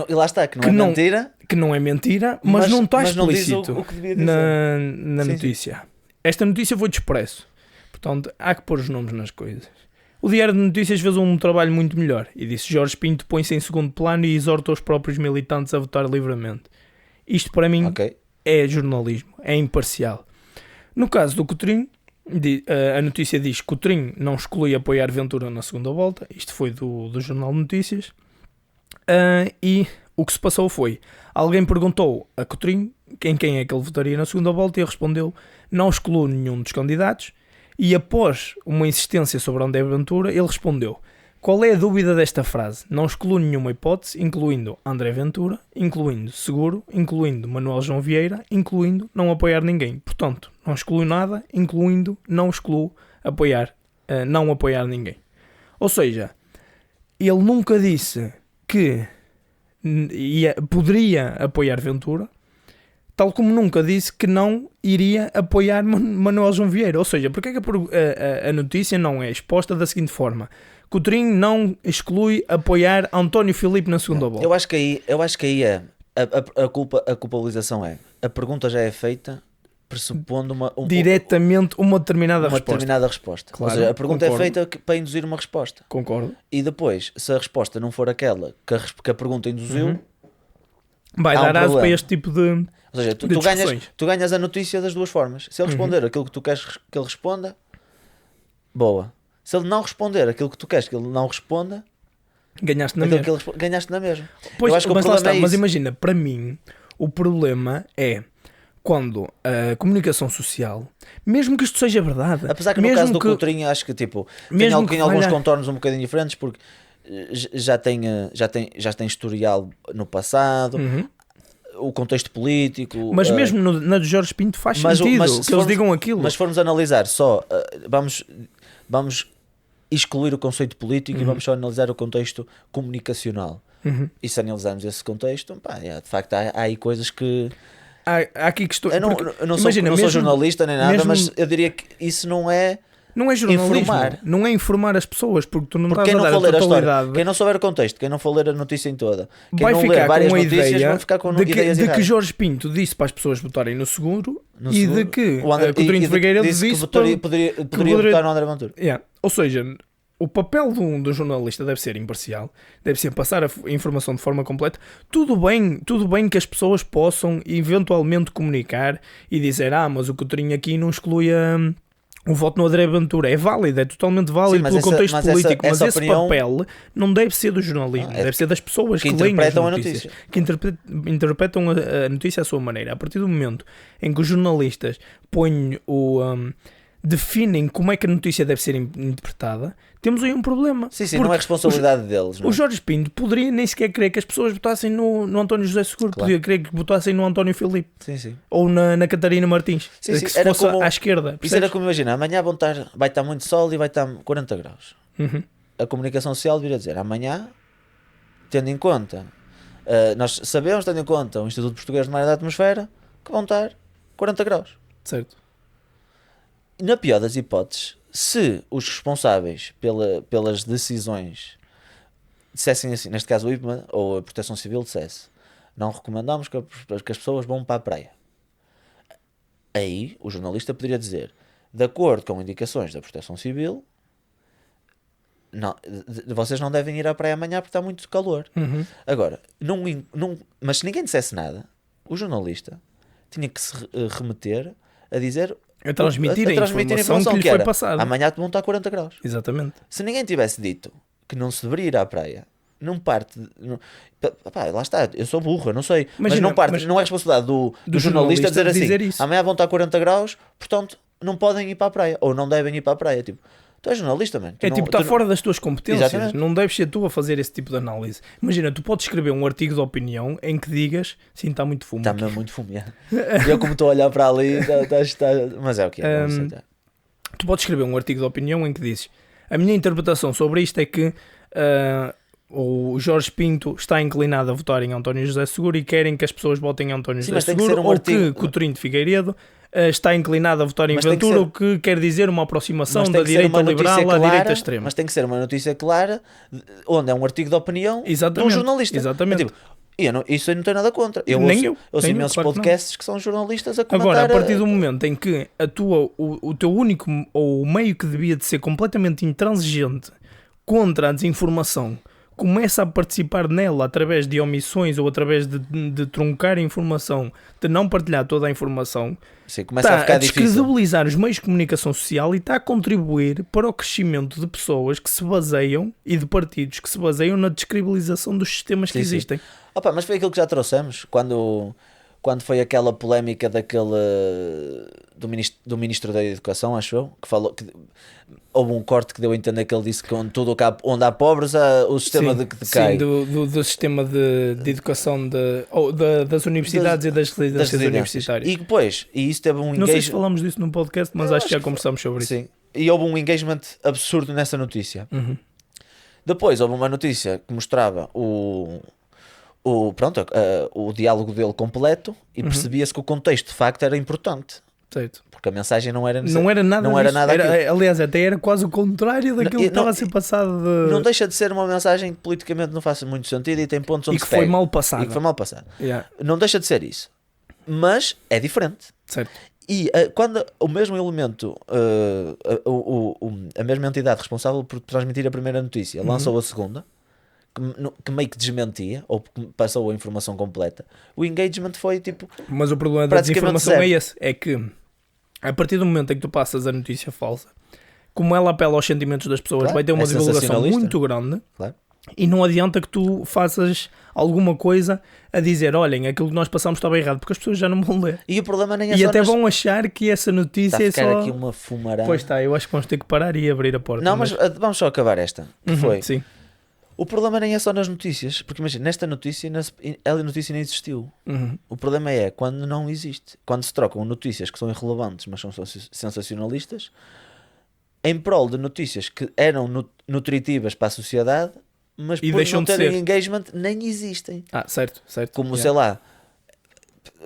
E lá está, que não é mentira. Que não é mentira, mas não está mas não diz explícito o que devia dizer. na Sim, notícia. Esta notícia foi de expresso. Portanto, há que pôr os nomes nas coisas. O Diário de Notícias fez um trabalho muito melhor e disse: Jorge Pinto põe-se em segundo plano e exorta os próprios militantes a votar livremente. Isto, para mim, Ok. é jornalismo, é imparcial. No caso do Coutrinho, a notícia diz que Coutrinho não exclui apoiar Ventura na segunda volta. Isto foi do Jornal de Notícias. E o que se passou foi: alguém perguntou a Coutrinho em quem é que ele votaria na segunda volta e ele respondeu: não excluo nenhum dos candidatos. E após uma insistência sobre André Ventura, ele respondeu: qual é a dúvida desta frase? Não excluo nenhuma hipótese, incluindo André Ventura, incluindo Seguro, incluindo Manuel João Vieira, incluindo não apoiar ninguém. Portanto, não excluo nada, incluindo não excluo não apoiar ninguém. Ou seja, ele nunca disse que poderia apoiar Ventura, tal como nunca disse que não iria apoiar Manuel João Vieira. Ou seja, porque é que a notícia não é exposta da seguinte forma: Coutrinho não exclui apoiar António Filipe na segunda volta. Eu acho que aí a culpabilização é: a pergunta já é feita pressupondo diretamente uma determinada resposta. Claro, ou seja, a pergunta concordo. é feita para induzir uma resposta. Concordo. E depois, se a resposta não for aquela que a pergunta induziu, vai há um dar aso problema. para este tipo de... Ou seja, tu ganhas a notícia das duas formas. Se ele responder aquilo que tu queres que ele responda, boa. Se ele não responder aquilo que tu queres que ele não responda, ganhaste na mesma. Ganhaste na mesma. Pois, eu acho que o mas lá problema está, é mas isso. imagina, para mim, o problema é quando a comunicação social, mesmo que isto seja verdade, Apesar que no mesmo caso do Coutrinho, acho que tipo, tem alguns contornos um bocadinho diferentes, porque já tem historial no passado, o contexto político. Mas mesmo na de Jorge Pinto faz sentido que eles digam aquilo. Mas se formos analisar só, vamos excluir o conceito político e vamos só analisar o contexto comunicacional. E se analisarmos esse contexto, de facto há aí coisas que... Há aqui questões... Eu não sou jornalista nem nada, mas eu diria que isso não é Não é jornalismo, informar. não é informar as pessoas, porque tu não Porque estás quem a não dar for ler a história, totalidade. quem não souber o contexto, quem não for ler a notícia em toda, quem Vai não ficar ler várias com a notícias, ideia vai ficar com de que, ideias de que erradas. Jorge Pinto disse para as pessoas votarem no seguro No e segundo, de que o André- Coutinho e Figueiredo disse que disse poderia poderia- votar no André Ventura. Yeah. Ou seja, o papel do jornalista deve ser imparcial, deve ser passar a informação de forma completa. Tudo bem que as pessoas possam eventualmente comunicar e dizer: mas o Coutinho aqui não exclui o voto no André Ventura. É válido, é totalmente válido. Sim, mas pelo essa- contexto mas político, essa mas esse opinião- papel não deve ser do jornalismo, É deve ser das pessoas que que leem as interpretam a notícias, notícia. que interpretam a notícia à sua maneira. A partir do momento em que os jornalistas põem definem como é que a notícia deve ser interpretada, temos aí um problema. Sim, Porque não é responsabilidade deles. Não o é? Jorge Pinto poderia nem sequer querer que as pessoas votassem no António José Seguro, Claro. podia querer que votassem no António Filipe Sim. ou na Catarina Martins, Sim, que sim, se era fosse como- à esquerda. Isso percebes? era como imagina, amanhã vai estar muito sol e vai estar 40 graus. Uhum. A comunicação social deveria dizer, amanhã, tendo em conta, nós sabemos, tendo em conta o Instituto Português de Mar e da Atmosfera, que vão estar 40 graus. Certo. Na pior das hipóteses, se os responsáveis pelas decisões dissessem assim, neste caso o IPMA ou a Proteção Civil dissesse, não recomendamos que as pessoas vão para a praia. Aí o jornalista poderia dizer, de acordo com indicações da Proteção Civil, não, vocês não devem ir à praia amanhã porque está muito calor. Uhum. Agora, mas se ninguém dissesse nada, o jornalista tinha que se remeter a dizer, A transmitir a informação que lhe que foi era, passada. amanhã vão estar 40 graus. Exatamente. Se ninguém tivesse dito que não se deveria ir à praia, não parte. Lá está, eu sou burro, eu não sei. Imagina, mas não é responsabilidade do jornalista dizer assim: isso. amanhã vão estar 40 graus, portanto não podem ir para a praia, ou não devem ir para a praia. Tipo, tu és jornalista, mano. Está fora das tuas competências. Exatamente. Não deves ser tu a fazer esse tipo de análise. Imagina, tu podes escrever um artigo de opinião em que digas, sim, está muito fumo. Está mesmo muito fumeado. Eu, como estou a olhar para ali, mas é o que é. Vamos aceitar. Tu podes escrever um artigo de opinião em que dizes: a minha interpretação sobre isto é que o Jorge Pinto está inclinado a votar em António José Seguro e querem que as pessoas votem em António Sim, José mas tem que ser Seguro, um ou artigo- que Coutinho de Figueiredo está inclinado a votar em Mas tem que Ventura, ser- o que quer dizer uma aproximação Mas da tem que ser direita uma notícia liberal à clara, direita extrema. mas tem que ser uma notícia clara, onde é um artigo de opinião de um Exatamente, jornalista. exatamente. É tipo, isso eu não tenho nada contra. Eu Nem ouço, eu, ouço nem eu, imensos claro que não. podcasts que são jornalistas a comentar. Agora, a partir do momento em que o teu único, ou o meio que devia de ser completamente intransigente contra a desinformação, começa a participar nela através de omissões ou através de truncar a informação, de não partilhar toda a informação, Sim, começa a está a ficar difícil. descredibilizar os meios de comunicação social e está a contribuir para o crescimento de pessoas que se baseiam, e de partidos que se baseiam na descredibilização dos sistemas que Sim, sim. existem. Opa, mas foi aquilo que já trouxemos quando foi aquela polémica do ministro da Educação, acho eu, que falou que houve um corte que deu a entender que ele disse que onde há pobres o sistema Sim, decai. sim, do sistema de educação das universidades e das residências universitárias. E depois, e isso teve um Não sei se engagement. falamos disso num podcast, mas Eu acho que já acho que conversámos sobre isso. Sim. E houve um engagement absurdo nessa notícia. Uhum. Depois houve uma notícia que mostrava o diálogo dele completo e percebia-se que o contexto de facto era importante. Certo. Porque a mensagem não era Não era nada não era disso. nada aquilo. Aliás, até era quase o contrário daquilo que estava a ser passado. Não deixa de ser uma mensagem que politicamente não faz muito sentido e tem pontos onde E que se foi pega. mal passada. E que foi mal passado. Yeah. Não deixa de ser isso. Mas é diferente. Certo. E quando o mesmo elemento, a mesma entidade responsável por transmitir a primeira notícia lançou a segunda, que meio que desmentia, ou que passou a informação completa, o engagement foi tipo. Mas o problema da Praticamente desinformação zero. é esse. É que a partir do momento em que tu passas a notícia falsa, como ela apela aos sentimentos das pessoas, Claro, vai ter uma é divulgação sensacionalista. muito grande. Claro. E não adianta que tu faças alguma coisa a dizer, olhem, aquilo que nós passamos estava errado, porque as pessoas já não vão ler. E o problema nem é E só até nas... vão achar que essa Está notícia a é ficar só... aqui uma fumarada. Pois está, eu acho que vamos ter que parar e abrir a porta. Não, mas vamos só acabar esta. Que Uhum, foi. Sim. O problema nem é só nas notícias, porque imagina, nesta notícia, a notícia nem existiu. Uhum. O problema é quando não existe. Quando se trocam notícias que são irrelevantes, mas são sensacionalistas, em prol de notícias que eram nutritivas para a sociedade, mas E por deixam não de terem ser. engagement, nem existem. Certo. Como, Yeah. sei lá,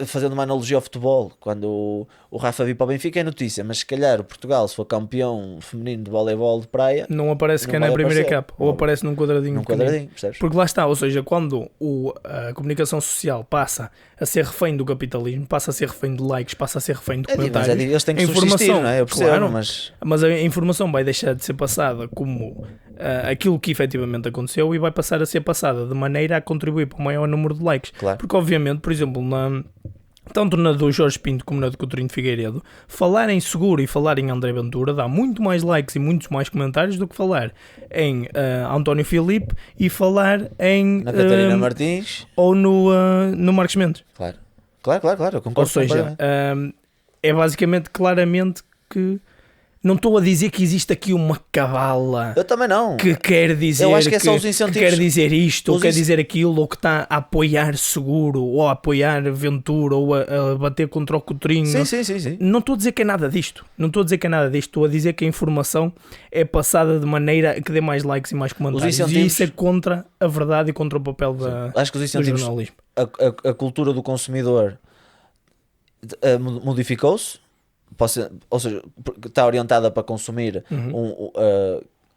fazendo uma analogia ao futebol, quando o Rafa vir para o Benfica é notícia, mas se calhar o Portugal, se for campeão feminino de voleibol de praia, não aparece não cá na vai primeira aparecer. capa, ou aparece num quadradinho num pequenino. quadradinho, percebes? Porque lá está, ou seja, quando a comunicação social passa a ser refém do capitalismo, passa a ser refém de likes, passa a ser refém de Mas comentários, eles têm que a subsistir, informação, não é? Eu percebo, claro, mas a informação vai deixar de ser passada como aquilo que efetivamente aconteceu e vai passar a ser passada de maneira a contribuir para o maior número de likes. claro. Porque obviamente, por exemplo, tanto na do Jorge Pinto como na do Coutinho de Figueiredo, falar em Seguro e falar em André Ventura dá muito mais likes e muitos mais comentários do que falar em António Filipe e falar em Na Catarina Martins, ou no Marcos Mendes. claro, eu concordo. Ou seja, é basicamente claramente que não estou a dizer que existe aqui uma cabala Eu também não. que quer dizer Eu acho que é só os incentivos. que quer dizer isto, ou Os quer inc- dizer aquilo, ou que está a apoiar Seguro, ou a apoiar Ventura, ou a bater contra o Coutrinho. Sim. Não estou a dizer que é nada disto. Estou a dizer que a informação é passada de maneira que dê mais likes e mais comentários. E incentivos- isso é contra a verdade e contra o papel Acho que os do incentivos, jornalismo. a cultura do consumidor modificou-se, ou seja, está orientada para consumir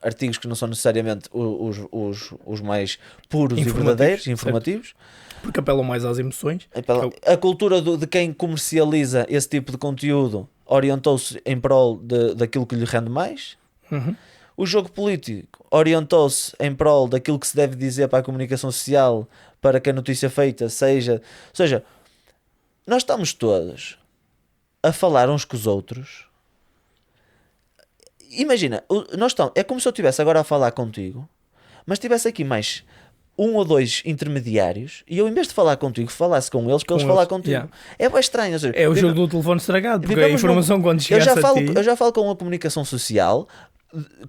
artigos que não são necessariamente os mais puros e verdadeiros, informativos. Porque apelam mais às emoções. A cultura de quem comercializa esse tipo de conteúdo orientou-se em prol daquilo que lhe rende mais. Uhum. O jogo político orientou-se em prol daquilo que se deve dizer para a comunicação social, para que a notícia feita seja... Ou seja, nós estamos todos a falar uns com os outros. Imagina, é como se eu estivesse agora a falar contigo, mas tivesse aqui mais um ou dois intermediários e eu, em vez de falar contigo, falasse com eles para eles falar contigo. Yeah. É bem estranho. Ou seja, É o jogo do telefone estragado, porque a vivemos informação quando chegasse a ti... eu já falo com a comunicação social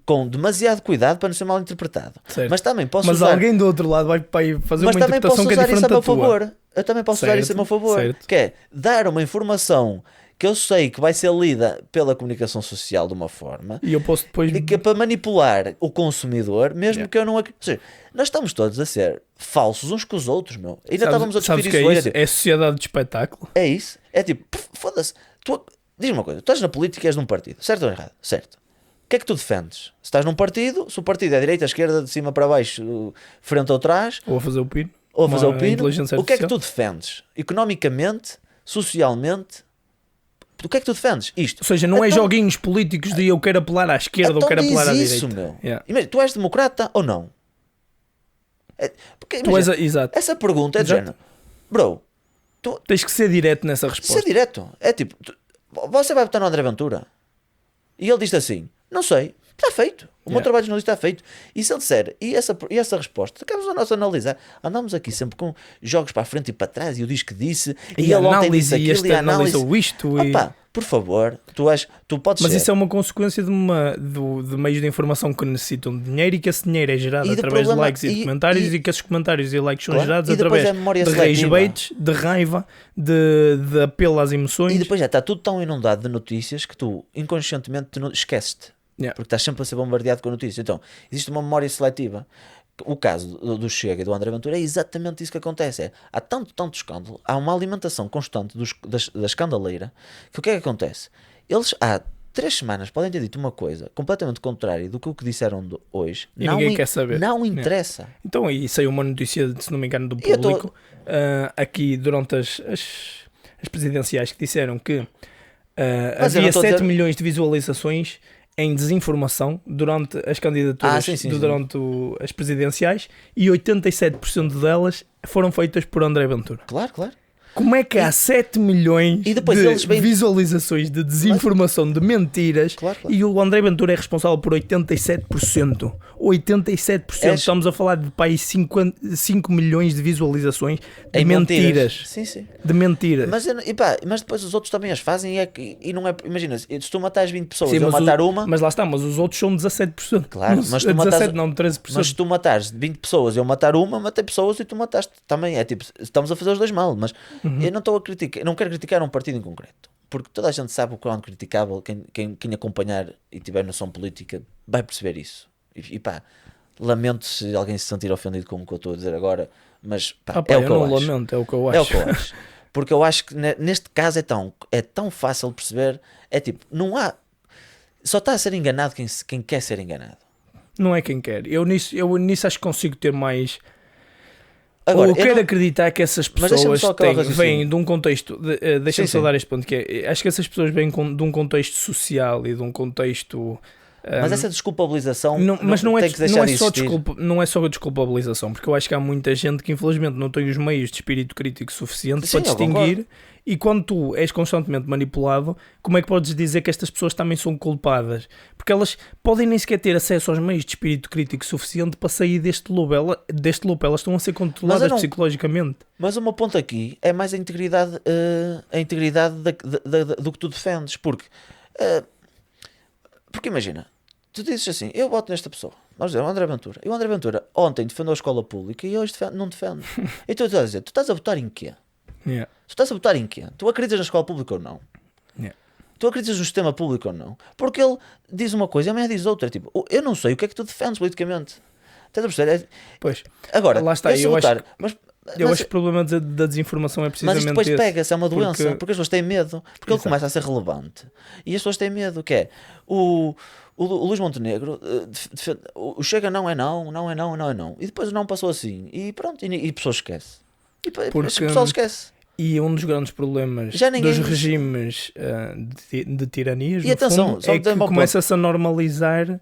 com demasiado cuidado para não ser mal interpretado. Certo. Mas também posso Mas usar... alguém do outro lado vai fazer Mas uma também posso interpretação que é usar isso diferente a da meu tua. favor. Eu também posso usar isso a meu favor. Certo. Que é dar uma informação que eu sei que vai ser lida pela comunicação social de uma forma E eu posso depois... e que é para manipular o consumidor, mesmo que eu não... Ou seja, nós estamos todos a ser falsos uns com os outros, meu. Ainda estávamos a Sabes discutir que é isso. isso? É sociedade de espetáculo. É isso. É tipo, foda-se. Diz-me uma coisa. Tu estás na política e és de um partido. Certo ou errado? Certo. O que é que tu defendes? Se estás num partido, se o partido é direita, esquerda, de cima para baixo, frente ou trás, Ou a fazer o pino. ou a fazer Uma o pino, inteligência o que é que artificial. tu defendes? Economicamente, socialmente, o que é que tu defendes? Isto. Ou seja, não é Então- joguinhos políticos de eu quero apelar à esquerda ou Então quero apelar à diz direita. isso, meu. Yeah. Imagina, tu és democrata ou não? Porque, Tu és imagina, exato. essa pergunta é de Exato. género. Bro, Tens que ser direto nessa isso é resposta. direto. É tipo, você vai votar no André Ventura? E ele diz assim, não sei, está feito. O meu Yeah. trabalho de jornalista está feito. E se ele disser, e essa resposta, acabamos a nossa analisar. Andamos aqui sempre com jogos para a frente e para trás, e o diz que disse, e ele ontem disse e aquilo, este e a análise. analisou isto. E... Opa, por favor, tu podes Mas ser. isso é uma consequência de meios de informação que necessitam de dinheiro e que esse dinheiro é gerado E de através problema- de likes e de comentários e que esses comentários e likes são Claro. gerados E depois através é a memória de rage seletiva. baits, de raiva, de apelo às emoções. E depois já está tudo tão inundado de notícias que tu inconscientemente esqueces-te. Yeah. Porque estás sempre a ser bombardeado com notícias. Então, existe uma memória seletiva. O caso do Chega e do André Ventura é exatamente isso que acontece. Há tanto escândalo, há uma alimentação constante da escandaleira, que o que é que acontece? Eles há 3 semanas podem ter dito uma coisa completamente contrária do que o que disseram hoje. E ninguém quer saber. Não interessa. Então aí saiu uma notícia, se não me engano, do E eu tô- público, aqui durante as presidenciais, que disseram que Mas eu não havia estou a 7 dizer- milhões de visualizações em desinformação durante as candidaturas, sim. durante as presidenciais, e 87% delas foram feitas por André Ventura. Claro. Como é que há 7 milhões E depois de eles vêm- visualizações de desinformação, de mentiras, Claro. e o André Ventura é responsável por 87%? 87%. Estamos a falar de pá, aí 5 milhões de visualizações de Em mentiras. Sim. De mentiras. Mas depois os outros também as fazem e não é. Imagina, se tu matares 20 pessoas Sim, e eu mas matar uma. Mas lá está, mas os outros são 17%. Claro, Não, mas tu 17, matas- não, 13%. Mas se tu matares 20 pessoas e eu matar uma, matei pessoas e tu mataste também. É tipo, estamos a fazer os dois mal. Mas eu não estou a criticar, não quero criticar um partido em concreto. Porque toda a gente sabe o quão criticável, quem acompanhar e tiver noção política vai perceber isso. E pá, lamento se alguém se sentir ofendido com o que eu estou a dizer agora, mas pá, Ah, pá, é o eu que eu não acho. lamento, é o que eu acho. É o que eu acho. Porque eu acho que neste caso é tão fácil de perceber. É tipo, não há. Só está a ser enganado quem quer ser enganado. Não é quem quer. Eu nisso acho que consigo ter mais. Agora, Ou eu quero acreditar que essas pessoas vêm de um contexto. Deixa-me só dar este ponto. Que é, acho que essas pessoas vêm de um contexto social e de um contexto. Mas essa desculpabilização não tem que deixar de existir. Não é só a desculpabilização, porque eu acho que há muita gente que infelizmente não tem os meios de espírito crítico suficiente para distinguir, e quando tu és constantemente manipulado, como é que podes dizer que estas pessoas também são culpadas? Porque elas podem nem sequer ter acesso aos meios de espírito crítico suficiente para sair deste loop, elas estão a ser controladas psicologicamente. Mas o meu ponto aqui é mais a integridade do que tu defendes, porque imagina, tu dizes assim, eu voto nesta pessoa, nós dizemos o André Ventura, e o André Ventura ontem defendeu a escola pública e hoje não defende. E tu estás a dizer, tu estás a votar em quê? Yeah. Tu estás a votar em quê? Tu acreditas na escola pública ou não? Yeah. Tu acreditas no sistema público ou não? Porque ele diz uma coisa e amanhã diz outra. Tipo, eu não sei o que é que tu defendes politicamente. Estás a perceber? Pois. Agora, lá está, eu acho que o problema da desinformação é precisamente mas depois pega-se, é uma doença, porque as pessoas têm medo, porque Exato. ele começa a ser relevante. E as pessoas têm medo, que é o Luís Montenegro, o Chega não é não, não é não, não é não. E depois o não passou assim, e pronto, e a pessoa esquece. E o pessoal esquece. E um dos grandes problemas dos regimes de tiranias, e atenção, fundo, é que começa-se a normalizar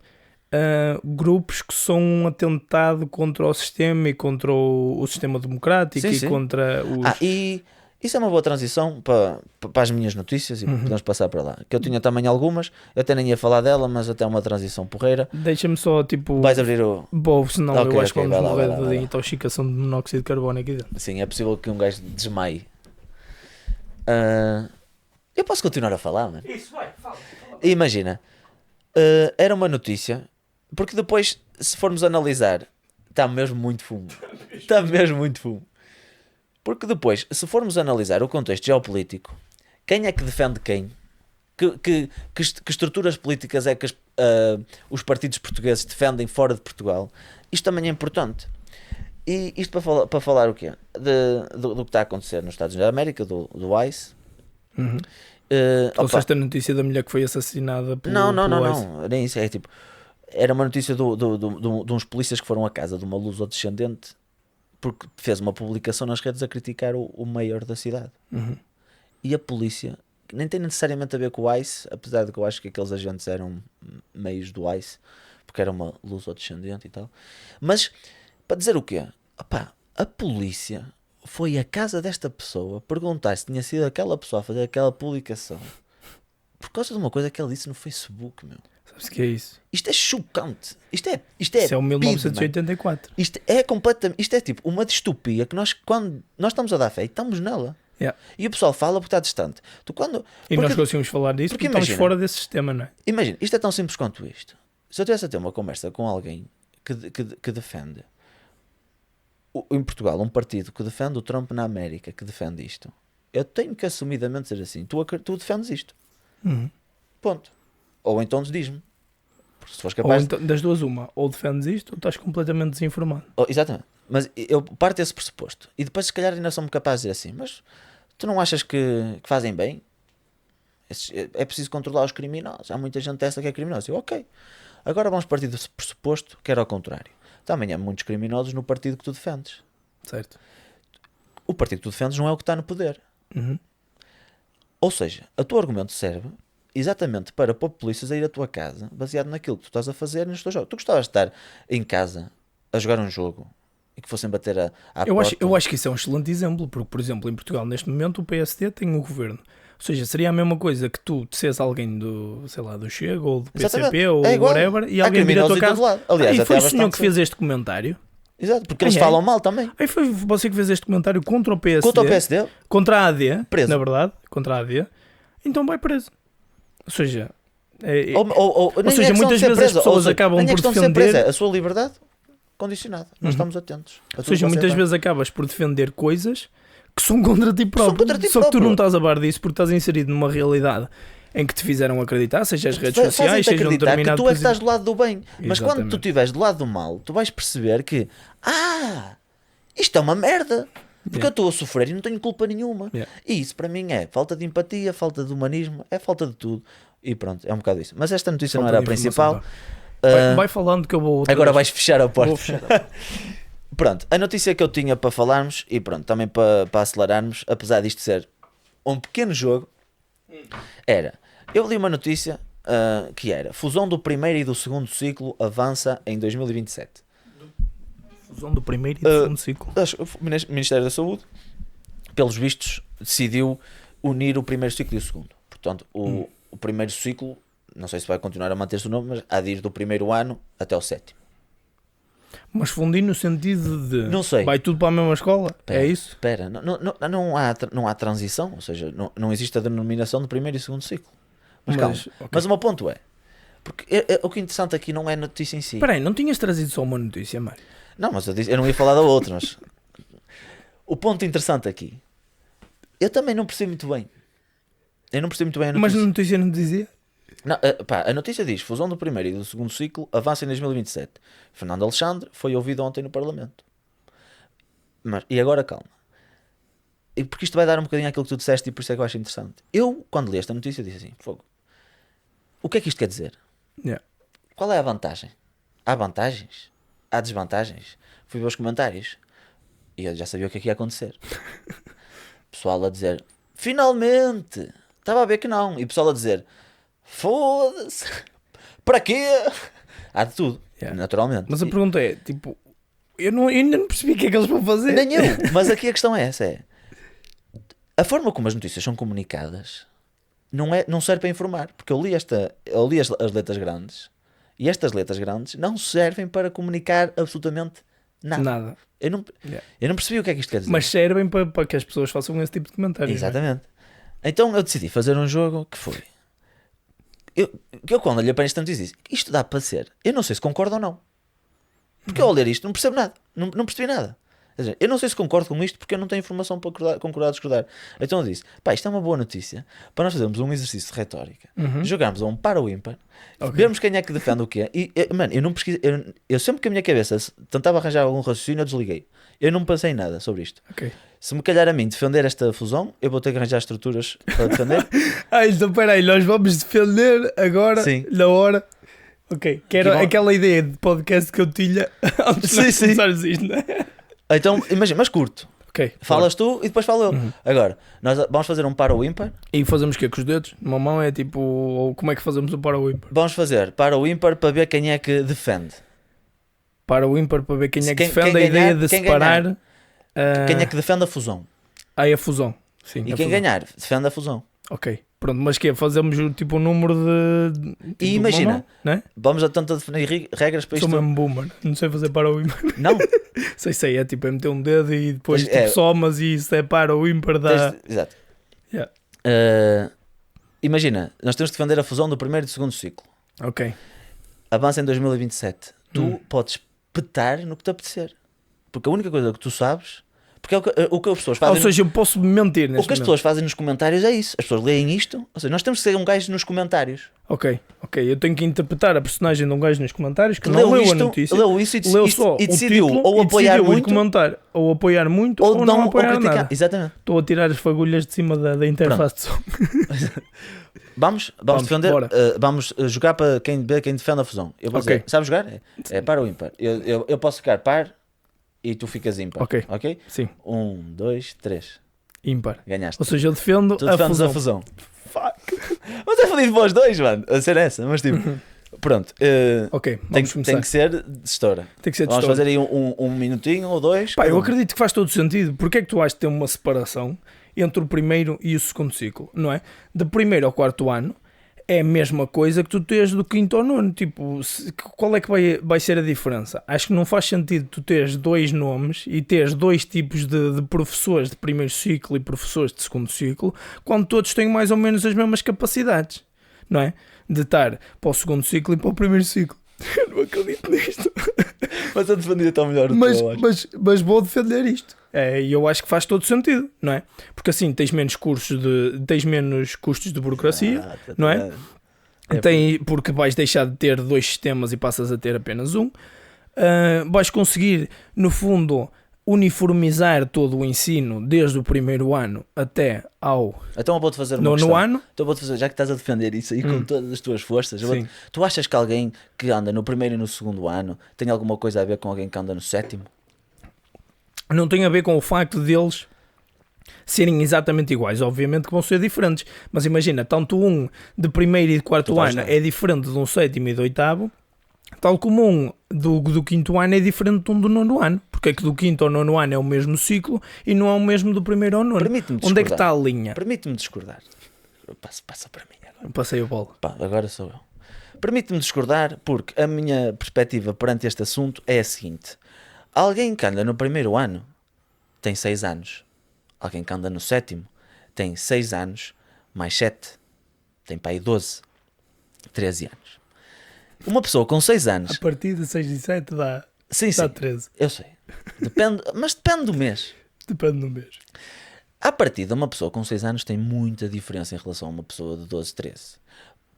grupos que são um atentado contra o sistema e contra o sistema democrático e contra os... E isso é uma boa transição para as minhas notícias e podemos passar para lá. Que eu tinha também algumas, eu até nem ia falar dela, mas até uma transição porreira. Deixa-me só, tipo... Vais abrir o... Bom, senão eu acho que vamos morrer de intoxicação de monóxido de carbono aqui dentro. Sim, é possível que um gajo desmaie. Eu posso continuar a falar, mano? Isso, vai, fala. Imagina, era uma notícia, porque depois, se formos analisar, está mesmo muito fumo. Está mesmo muito fumo. Porque depois, se formos analisar o contexto geopolítico, quem é que defende quem? Que estruturas políticas é que os partidos portugueses defendem fora de Portugal? Isto também é importante. E isto para falar o quê? Do que está a acontecer nos Estados Unidos da América, do ICE. Ou esta notícia da mulher que foi assassinada pelo Não, nem isso. É tipo, era uma notícia de uns polícias que foram à casa de uma luso-descendente porque fez uma publicação nas redes a criticar o mayor da cidade. E a polícia, que nem tem necessariamente a ver com o ICE, apesar de que eu acho que aqueles agentes eram meios do ICE, porque era uma luso-descendente e tal. Mas, para dizer o quê? Opá, a polícia foi à casa desta pessoa perguntar se tinha sido aquela pessoa a fazer aquela publicação por causa de uma coisa que ele disse no Facebook, meu. Sabes o que é isso? Isto é chocante. Isto é o 1984. Isto é completamente... Isto é tipo uma distopia que nós, quando nós estamos a dar fé, estamos nela. Yeah. E o pessoal fala porque está distante. Nós conseguimos falar disso porque estamos fora desse sistema, não é? Imagina, isto é tão simples quanto isto. Se eu tivesse a ter uma conversa com alguém que defende em Portugal, um partido que defende o Trump na América, que defende isto, eu tenho que assumidamente dizer assim, tu defendes isto. Ponto. Ou então diz-me. Porque se fores capaz então, das duas uma, ou defendes isto ou estás completamente desinformado. Exatamente. Mas eu parto desse pressuposto. E depois se calhar ainda sou-me capaz de dizer assim, mas tu não achas que fazem bem? É preciso controlar os criminosos. Há muita gente dessa que é criminosa. Ok. Agora vamos partir desse pressuposto que era ao contrário. Também há muitos criminosos no partido que tu defendes. Certo. O partido que tu defendes não é o que está no poder. Ou seja, o teu argumento serve exatamente para pôr polícias a ir à tua casa baseado naquilo que tu estás a fazer nos teus jogos. Tu gostavas de estar em casa a jogar um jogo e que fossem bater à porta? Eu acho que isso é um excelente exemplo, porque, por exemplo, em Portugal, neste momento, o PSD tem o governo. Ou seja, seria a mesma coisa que tu dissesse alguém do, sei lá, do Chega ou do PCP exatamente. ou whatever e alguém vir à tua casa. Aliás, foi o senhor que fez este comentário. Exato, porque eles falam mal também. Aí foi você que fez este comentário contra o PSD. Contra o PSD? Contra a AD, preso. Na verdade, contra a AD. Então vai preso. Ou seja, muitas vezes as pessoas acabam por defender a sua liberdade condicionada. Nós estamos atentos. Ou seja, muitas vezes acabas por defender coisas que são contra ti próprio. Só que tu não estás a bar disso porque estás inserido numa realidade em que te fizeram acreditar, seja as redes sociais, seja um determinado... que tu é que estás do lado do bem. Mas Exatamente. Quando tu estiveres do lado do mal, tu vais perceber que isto é uma merda. Porque eu estou a sofrer e não tenho culpa nenhuma. Yeah. E isso para mim é falta de empatia, falta de humanismo, é falta de tudo. E pronto, é um bocado isso. Mas esta notícia Falta não era a de informação, principal. pá. Vai falando que eu vou... outra Agora vez. vais fechar a porta. Vou fechar. Pronto, a notícia que eu tinha para falarmos, e pronto, também para acelerarmos, apesar disto ser um pequeno jogo, era, eu li uma notícia que era, fusão do primeiro e do segundo ciclo avança em 2027. Fusão do primeiro e do segundo ciclo. O Ministério da Saúde, pelos vistos, decidiu unir o primeiro ciclo e o segundo. Portanto, o primeiro ciclo, não sei se vai continuar a manter-se o nome, mas há de ir do primeiro ano até o sétimo. Mas fundir no sentido de... Não sei. Vai tudo para a mesma escola? É isso? Espera, não há transição, ou seja, não existe a denominação de primeiro e segundo ciclo. Mas calma, ok. mas o meu ponto é, porque o que é interessante aqui não é a notícia em si. Espera aí, não tinhas trazido só uma notícia, Mário? Não, mas eu não ia falar da outra, mas o ponto interessante aqui, eu também não percebo muito bem. Eu não percebo muito bem a Mas notícia. na notícia não dizia? Não, a notícia diz, fusão do primeiro e do segundo ciclo avança em 2027. Fernando Alexandre foi ouvido ontem no Parlamento. E agora calma. Porque isto vai dar um bocadinho àquilo que tu disseste e por isso é que eu acho interessante. Eu, quando li esta notícia, disse assim, fogo. O que é que isto quer dizer? Yeah. Qual é a vantagem? Há vantagens? Há desvantagens? Fui ver os comentários e eu já sabia o que é que ia acontecer. Pessoal a dizer, finalmente! Estava a ver que não. E pessoal a dizer, foda-se! Para quê? Há de tudo, Yeah. naturalmente. Mas a pergunta é, tipo... Eu ainda não percebi o que é que eles vão fazer. Nem eu, mas aqui a questão é essa, é... A forma como as notícias são comunicadas não serve para informar, porque eu li as letras grandes e estas letras grandes não servem para comunicar absolutamente nada. Nada. Eu não percebi o que é que isto quer dizer. Mas servem para que as pessoas façam esse tipo de comentários. Exatamente. Então eu decidi fazer um jogo que foi... Eu quando olhei para esta notícia disse, isto dá para ser. Eu não sei se concordo ou não. Porque eu ao ler isto não percebo nada. Não percebi nada. Quer dizer, eu não sei se concordo com isto porque eu não tenho informação para concordar ou discordar. Então eu disse, pá, isto é uma boa notícia para nós fazermos um exercício de retórica, jogarmos a um par ou ímpar, vermos quem é que defende o quê. E, mano, eu não pesquisei, eu sempre que a minha cabeça tentava arranjar algum raciocínio, eu desliguei. Eu não pensei em nada sobre isto. Ok. Se me calhar a mim defender esta fusão, eu vou ter que arranjar estruturas para defender. Então peraí, nós vamos defender agora, Sim. na hora. Ok, que era bom. aquela ideia de podcast que eu tinha antes de nós Sim. começarmos isto, não é? Então, imagina, mas curto. Ok. Falas tu e depois falo eu. Agora, nós vamos fazer um par ou ímpar. E fazemos o quê? Com os dedos? Numa mão é tipo... Ou como é que fazemos o para o ímpar? Vamos fazer par ou ímpar para ver quem é que defende. Para o ímpar para ver quem é que Quem defende ganhar- a ideia de quem separar... Quem é que defende a fusão. a fusão. Sim, E a quem fusão. ganhar, defende a fusão. Ok. Pronto, mas que é? Fazemos tipo um número de... Tipo, E imagina, uma mão, não é? Vamos a tanto definir regras para Sou isto. mesmo boomer. Não sei fazer para o ímpar. Não, sei. É tipo, é meter um dedo e depois Pois é. tipo, somas e separa o ímpar da... exato. Yeah. Imagina, nós temos de defender a fusão do primeiro e do segundo ciclo. Ok. Avança em 2027. Tu podes petar no que te apetecer. Porque a única coisa que tu sabes... Porque é o que as pessoas fazem... Ou seja, eu posso mentir neste O que as momento. pessoas fazem nos comentários é isso. As pessoas leem isto. Ou seja, nós temos que ser um gajo nos comentários. Ok. Eu tenho que interpretar a personagem de um gajo nos comentários que Leu não leu isto, a notícia. leu isso e Leu só e o decidiu título ou e apoiar decidiu ir muito comentar, ou apoiar muito ou não ou apoiar criticar. nada. Exatamente. Estou a tirar as fagulhas de cima da interface de som. Vamos Vamos, defender, bora. vamos jogar para quem defende a fusão. Eu vou Ok. dizer, sabes jogar? É par ou ímpar. Eu posso ficar par e tu ficas ímpar. Ok. Ok? Sim, 1, 2, 3. ímpar. Ganhaste. Ou seja, eu defendo Tu a defendes fusão. a fusão. Fuck. Mas é fodido para os dois, mano. A ser essa. Mas tipo, pronto. Ok, Tem, vamos começar. tem que ser de história. Tem que ser de Vamos história. fazer aí um minutinho ou dois. Pá, cada eu um. acredito que faz todo sentido. Porque é que tu achas que tem uma separação entre o primeiro e o segundo ciclo, não é? De primeiro ao quarto ano é a mesma coisa que tu tens do quinto ao nono. Tipo, qual é que vai ser a diferença? Acho que não faz sentido tu teres dois nomes e teres dois tipos de professores de primeiro ciclo e professores de segundo ciclo quando todos têm mais ou menos as mesmas capacidades, não é? De estar para o segundo ciclo e para o primeiro ciclo. Eu não acredito nisto. Mas a defender está melhor do que eu acho. Mas vou defender isto. E eu acho que faz todo sentido, não é? Porque assim tens menos custos de burocracia, não é? Porque vais deixar de ter dois sistemas e passas a ter apenas um. Vais conseguir, no fundo, uniformizar todo o ensino desde o primeiro ano até ao Então eu vou-te fazer uma nono questão. ano. Então eu vou-te fazer, já que estás a defender isso aí com todas as tuas forças, Sim. tu achas que alguém que anda no primeiro e no segundo ano tem alguma coisa a ver com alguém que anda no sétimo? Não tem a ver com o facto deles serem exatamente iguais. Obviamente que vão ser diferentes. Mas imagina, tanto um de primeiro e de quarto estás ano lá. é diferente de um sétimo e de oitavo, tal como um do quinto ano é diferente de um do nono ano. Porque é que do quinto ao nono ano é o mesmo ciclo e não é o mesmo do primeiro ao nono. Permite-me Onde é que discordar. está a linha? Permite-me discordar. Passa para mim agora. Passei a bola. Pá, agora sou eu. Permite-me discordar porque a minha perspectiva perante este assunto é a seguinte. Alguém que anda no primeiro ano tem 6 anos. Alguém que anda no sétimo tem 6 anos mais 7. Tem para aí 12, 13 anos. Uma pessoa com 6 anos... A partir de 6 e 7 dá Sim, sim, 13. eu sei. Depende, mas depende do mês. Depende do mês. À partida, uma pessoa com 6 anos tem muita diferença em relação a uma pessoa de 12, 13.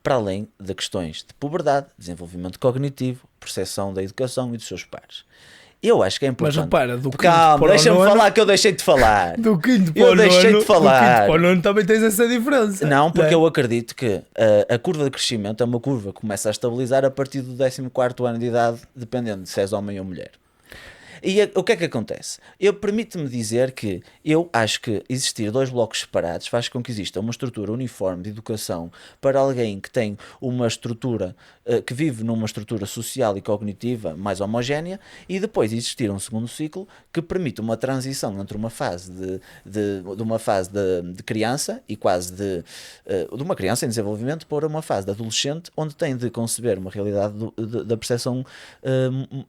Para além de questões de puberdade, desenvolvimento cognitivo, percepção da educação e dos seus pares. Eu acho que é importante... Mas repara, do quinto Calma, para o deixa-me nono- falar que eu deixei de falar. Do quinto para Eu o deixei nono, de falar. Do quinto para o nono também tens essa diferença. Não, porque é? eu acredito que a curva de crescimento é uma curva que começa a estabilizar a partir do 14º ano de idade, dependendo de se és homem ou mulher. E o que é que acontece? Permite-me dizer que eu acho que existir 2 blocos separados faz com que exista uma estrutura uniforme de educação para alguém que tem uma estrutura, que vive numa estrutura social e cognitiva mais homogénea, e depois existir um segundo ciclo que permite uma transição entre uma fase de uma fase de criança e quase de uma criança em desenvolvimento para uma fase de adolescente, onde tem de conceber uma realidade da percepção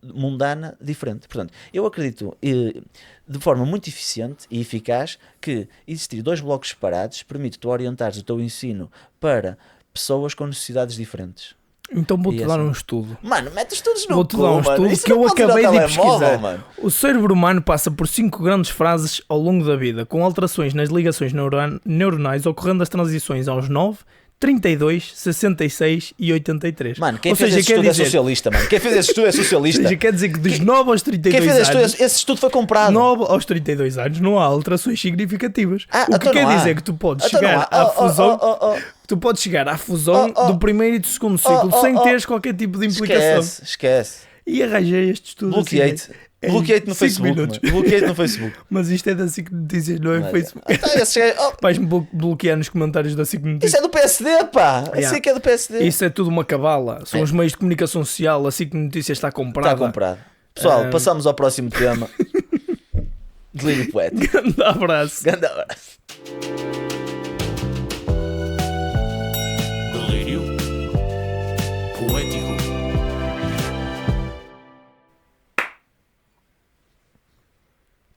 mundana diferente. Portanto, eu acredito de forma muito eficiente e eficaz que existir 2 blocos separados permite tu orientares o teu ensino para pessoas com necessidades diferentes. Então vou-te E dar assim? um estudo. Mano, metes todos no Vou-te cu, dar um mano. estudo Isso que eu não pode ir ao acabei de telemóvel, pesquisar. mano. O cérebro humano passa por 5 grandes fases ao longo da vida, com alterações nas ligações neuronais, ocorrendo as transições aos 9, 32, 66 e 83. Mano, quem Ou fez seja, esse quer estudo é dizer- socialista, mano. Quem fez esse estudo é Ou socialista. seja, quer dizer que dos 9 aos Quem 32 fez anos... esse estudo foi comprado. 9 aos 32 anos não há alterações significativas. Ah, o que então quer não há. dizer que tu podes Então não chegar há. à fusão... Oh. Tu podes chegar à fusão do primeiro e do segundo ciclo sem teres qualquer tipo de implicação. Esquece. E arranjei este estudo Bloqueei-te. assim, Bloqueei-te no 5 Facebook, minutos. mano. Bloqueei-te no Facebook. Mas isto é da SIC Notícias, não é Mas- Facebook. Então, esse é- oh, Vais-me bloquear nos comentários da SIC isso Notícias. é do PSD, pá. Yeah. Assim que é do PSD. Isso é tudo uma cabala. São É. os meios de comunicação social. A SIC Notícias está comprada. Está comprado. Pessoal, passamos ao próximo tema. Delírio poético. Grande abraço. Grande abraço. Delírio poético.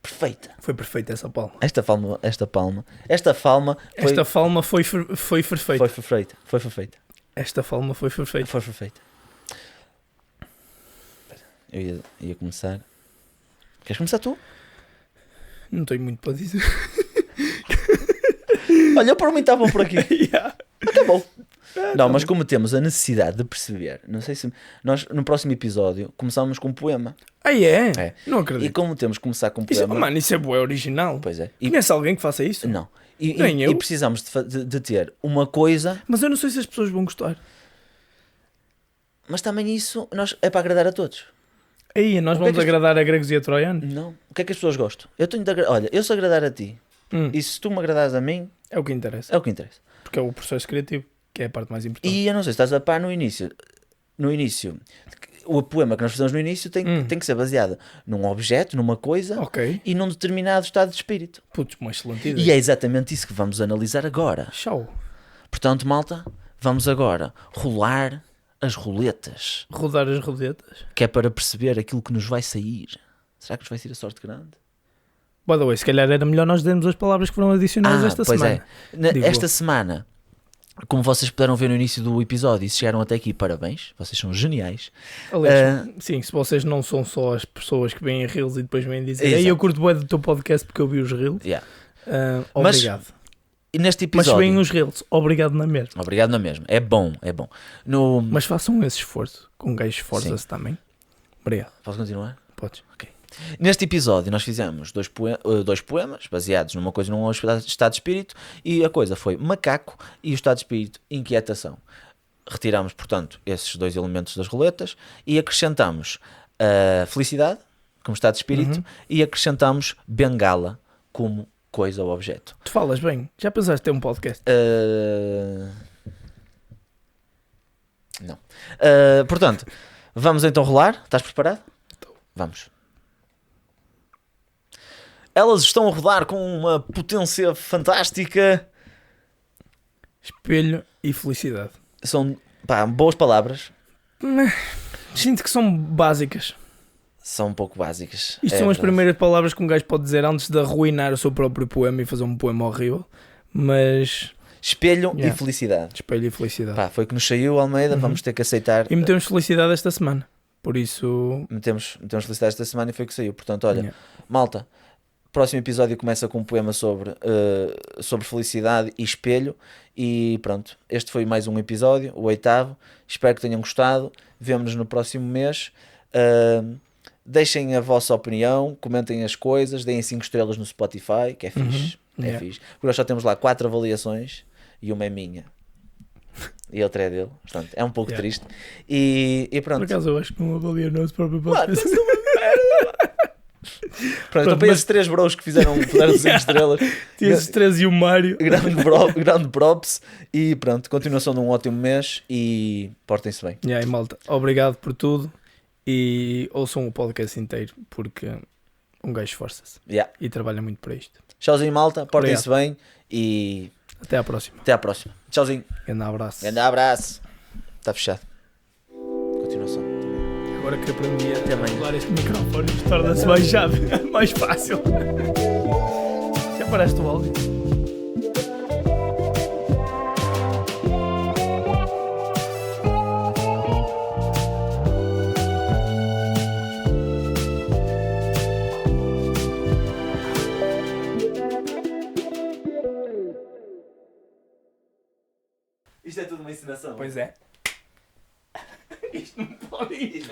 Perfeita. Foi perfeita essa palma. Esta palma foi, Esta palma foi perfeita. foi perfeita. Foi perfeita. Esta palma foi perfeita. Foi perfeita. Eu ia começar. Queres começar tu? Não tenho muito para dizer. Olha, por mim estavam por aqui. Yeah. Acabou. Não, mas como temos a necessidade de perceber, não sei se nós no próximo episódio começamos com um poema. Ah, é? É. Não E acredito. como temos que começar com um Isso, poema. mano, isso é bué original. Pois é. E, Conhece alguém que faça isso? não. Nem eu. E precisamos de ter uma coisa, Mas eu não sei se as pessoas vão gostar. mas também isso é para agradar a todos. Aí, nós O que é vamos que as- agradar a gregos e a troianos? Não. O que é que as pessoas gostam? Eu tenho de olha, eu se agradar a ti e se tu me agradares a mim, É o que interessa. é o que interessa. Porque é o processo criativo, que é a parte mais importante. E eu não sei se estás a par no início. No início, o poema que nós fazemos no início tem que ser baseado num objeto, numa coisa Ok. e num determinado estado de espírito. Putz, uma excelente E ideia. é exatamente isso que vamos analisar agora. Show. Portanto, malta, vamos agora rolar as roletas, Rodar as rodetas. que é para perceber aquilo que nos vai sair. Será que nos vai sair a sorte grande? By the way, se calhar era melhor nós dizermos as palavras que foram adicionadas esta pois semana. é. Digo Esta eu. semana, como vocês puderam ver no início do episódio e se chegaram até aqui, parabéns, vocês são geniais. Aliás, sim, se vocês não são só as pessoas que veem reels e depois vêm dizer Exato. ei, eu curto bué do teu podcast porque eu vi os reels. Yeah. Mas- Obrigado. E neste Mas se episódio... veem os reels, obrigado na mesma. Obrigado na mesma. É bom, é bom. No... Mas façam esse esforço. Com um gajo esforça-se também. Obrigado. Posso continuar? Podes. Ok. Neste episódio nós fizemos dois poemas baseados numa coisa num estado de espírito, e a coisa foi macaco e o estado de espírito inquietação. Retiramos, portanto, esses dois elementos das roletas e acrescentamos a felicidade como estado de espírito e acrescentamos bengala como coisa ou objeto. Tu falas bem. Já pensaste ter um podcast? Não. Portanto, vamos então rolar. Estás preparado? Vamos. Elas estão a rodar com uma potência fantástica. Espelho e felicidade. São, boas palavras. Sinto que são básicas. São um pouco básicas. Isto são as primeiras palavras que um gajo pode dizer antes de arruinar o seu próprio poema e fazer um poema horrível. Mas... Espelho e felicidade. Espelho e felicidade. Foi que nos saiu, Almeida. Vamos ter que aceitar. E metemos felicidade esta semana. Por isso... Metemos felicidade esta semana e foi que saiu. Portanto, olha, malta, próximo episódio começa com um poema sobre felicidade e espelho. E pronto, este foi mais um episódio, o 8º. Espero que tenham gostado. Vemo-nos no próximo mês. Deixem a vossa opinião, comentem as coisas, deem 5 estrelas no Spotify, que é fixe. É fixe. Porque nós só temos lá 4 avaliações e uma é minha. E a outra é dele. Portanto, é um pouco triste. E pronto. Por acaso eu acho que não avalia o nosso próprio podcast. Pronto, então para esses 3 bros que fizeram 5 estrelas. Tinha esses 3 e o Mário. Grande props. E pronto, continuação de um ótimo mês e portem-se bem. E malta, obrigado por tudo. E ouçam o podcast inteiro, porque um gajo esforça-se e trabalha muito para isto. Tchauzinho, malta, portem-se bem e até à próxima. Tchauzinho. Grande abraço. Está fechado. Continuação. Agora que aprendi a manipular este microfone, torna-se mais fácil. Já paraste o áudio? Isto é tudo uma encenação. Pois é. Isto não pode ir.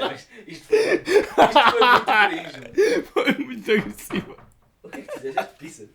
Isto foi muito cringe. Foi muito agressivo. O que é que fizeste? Pizza.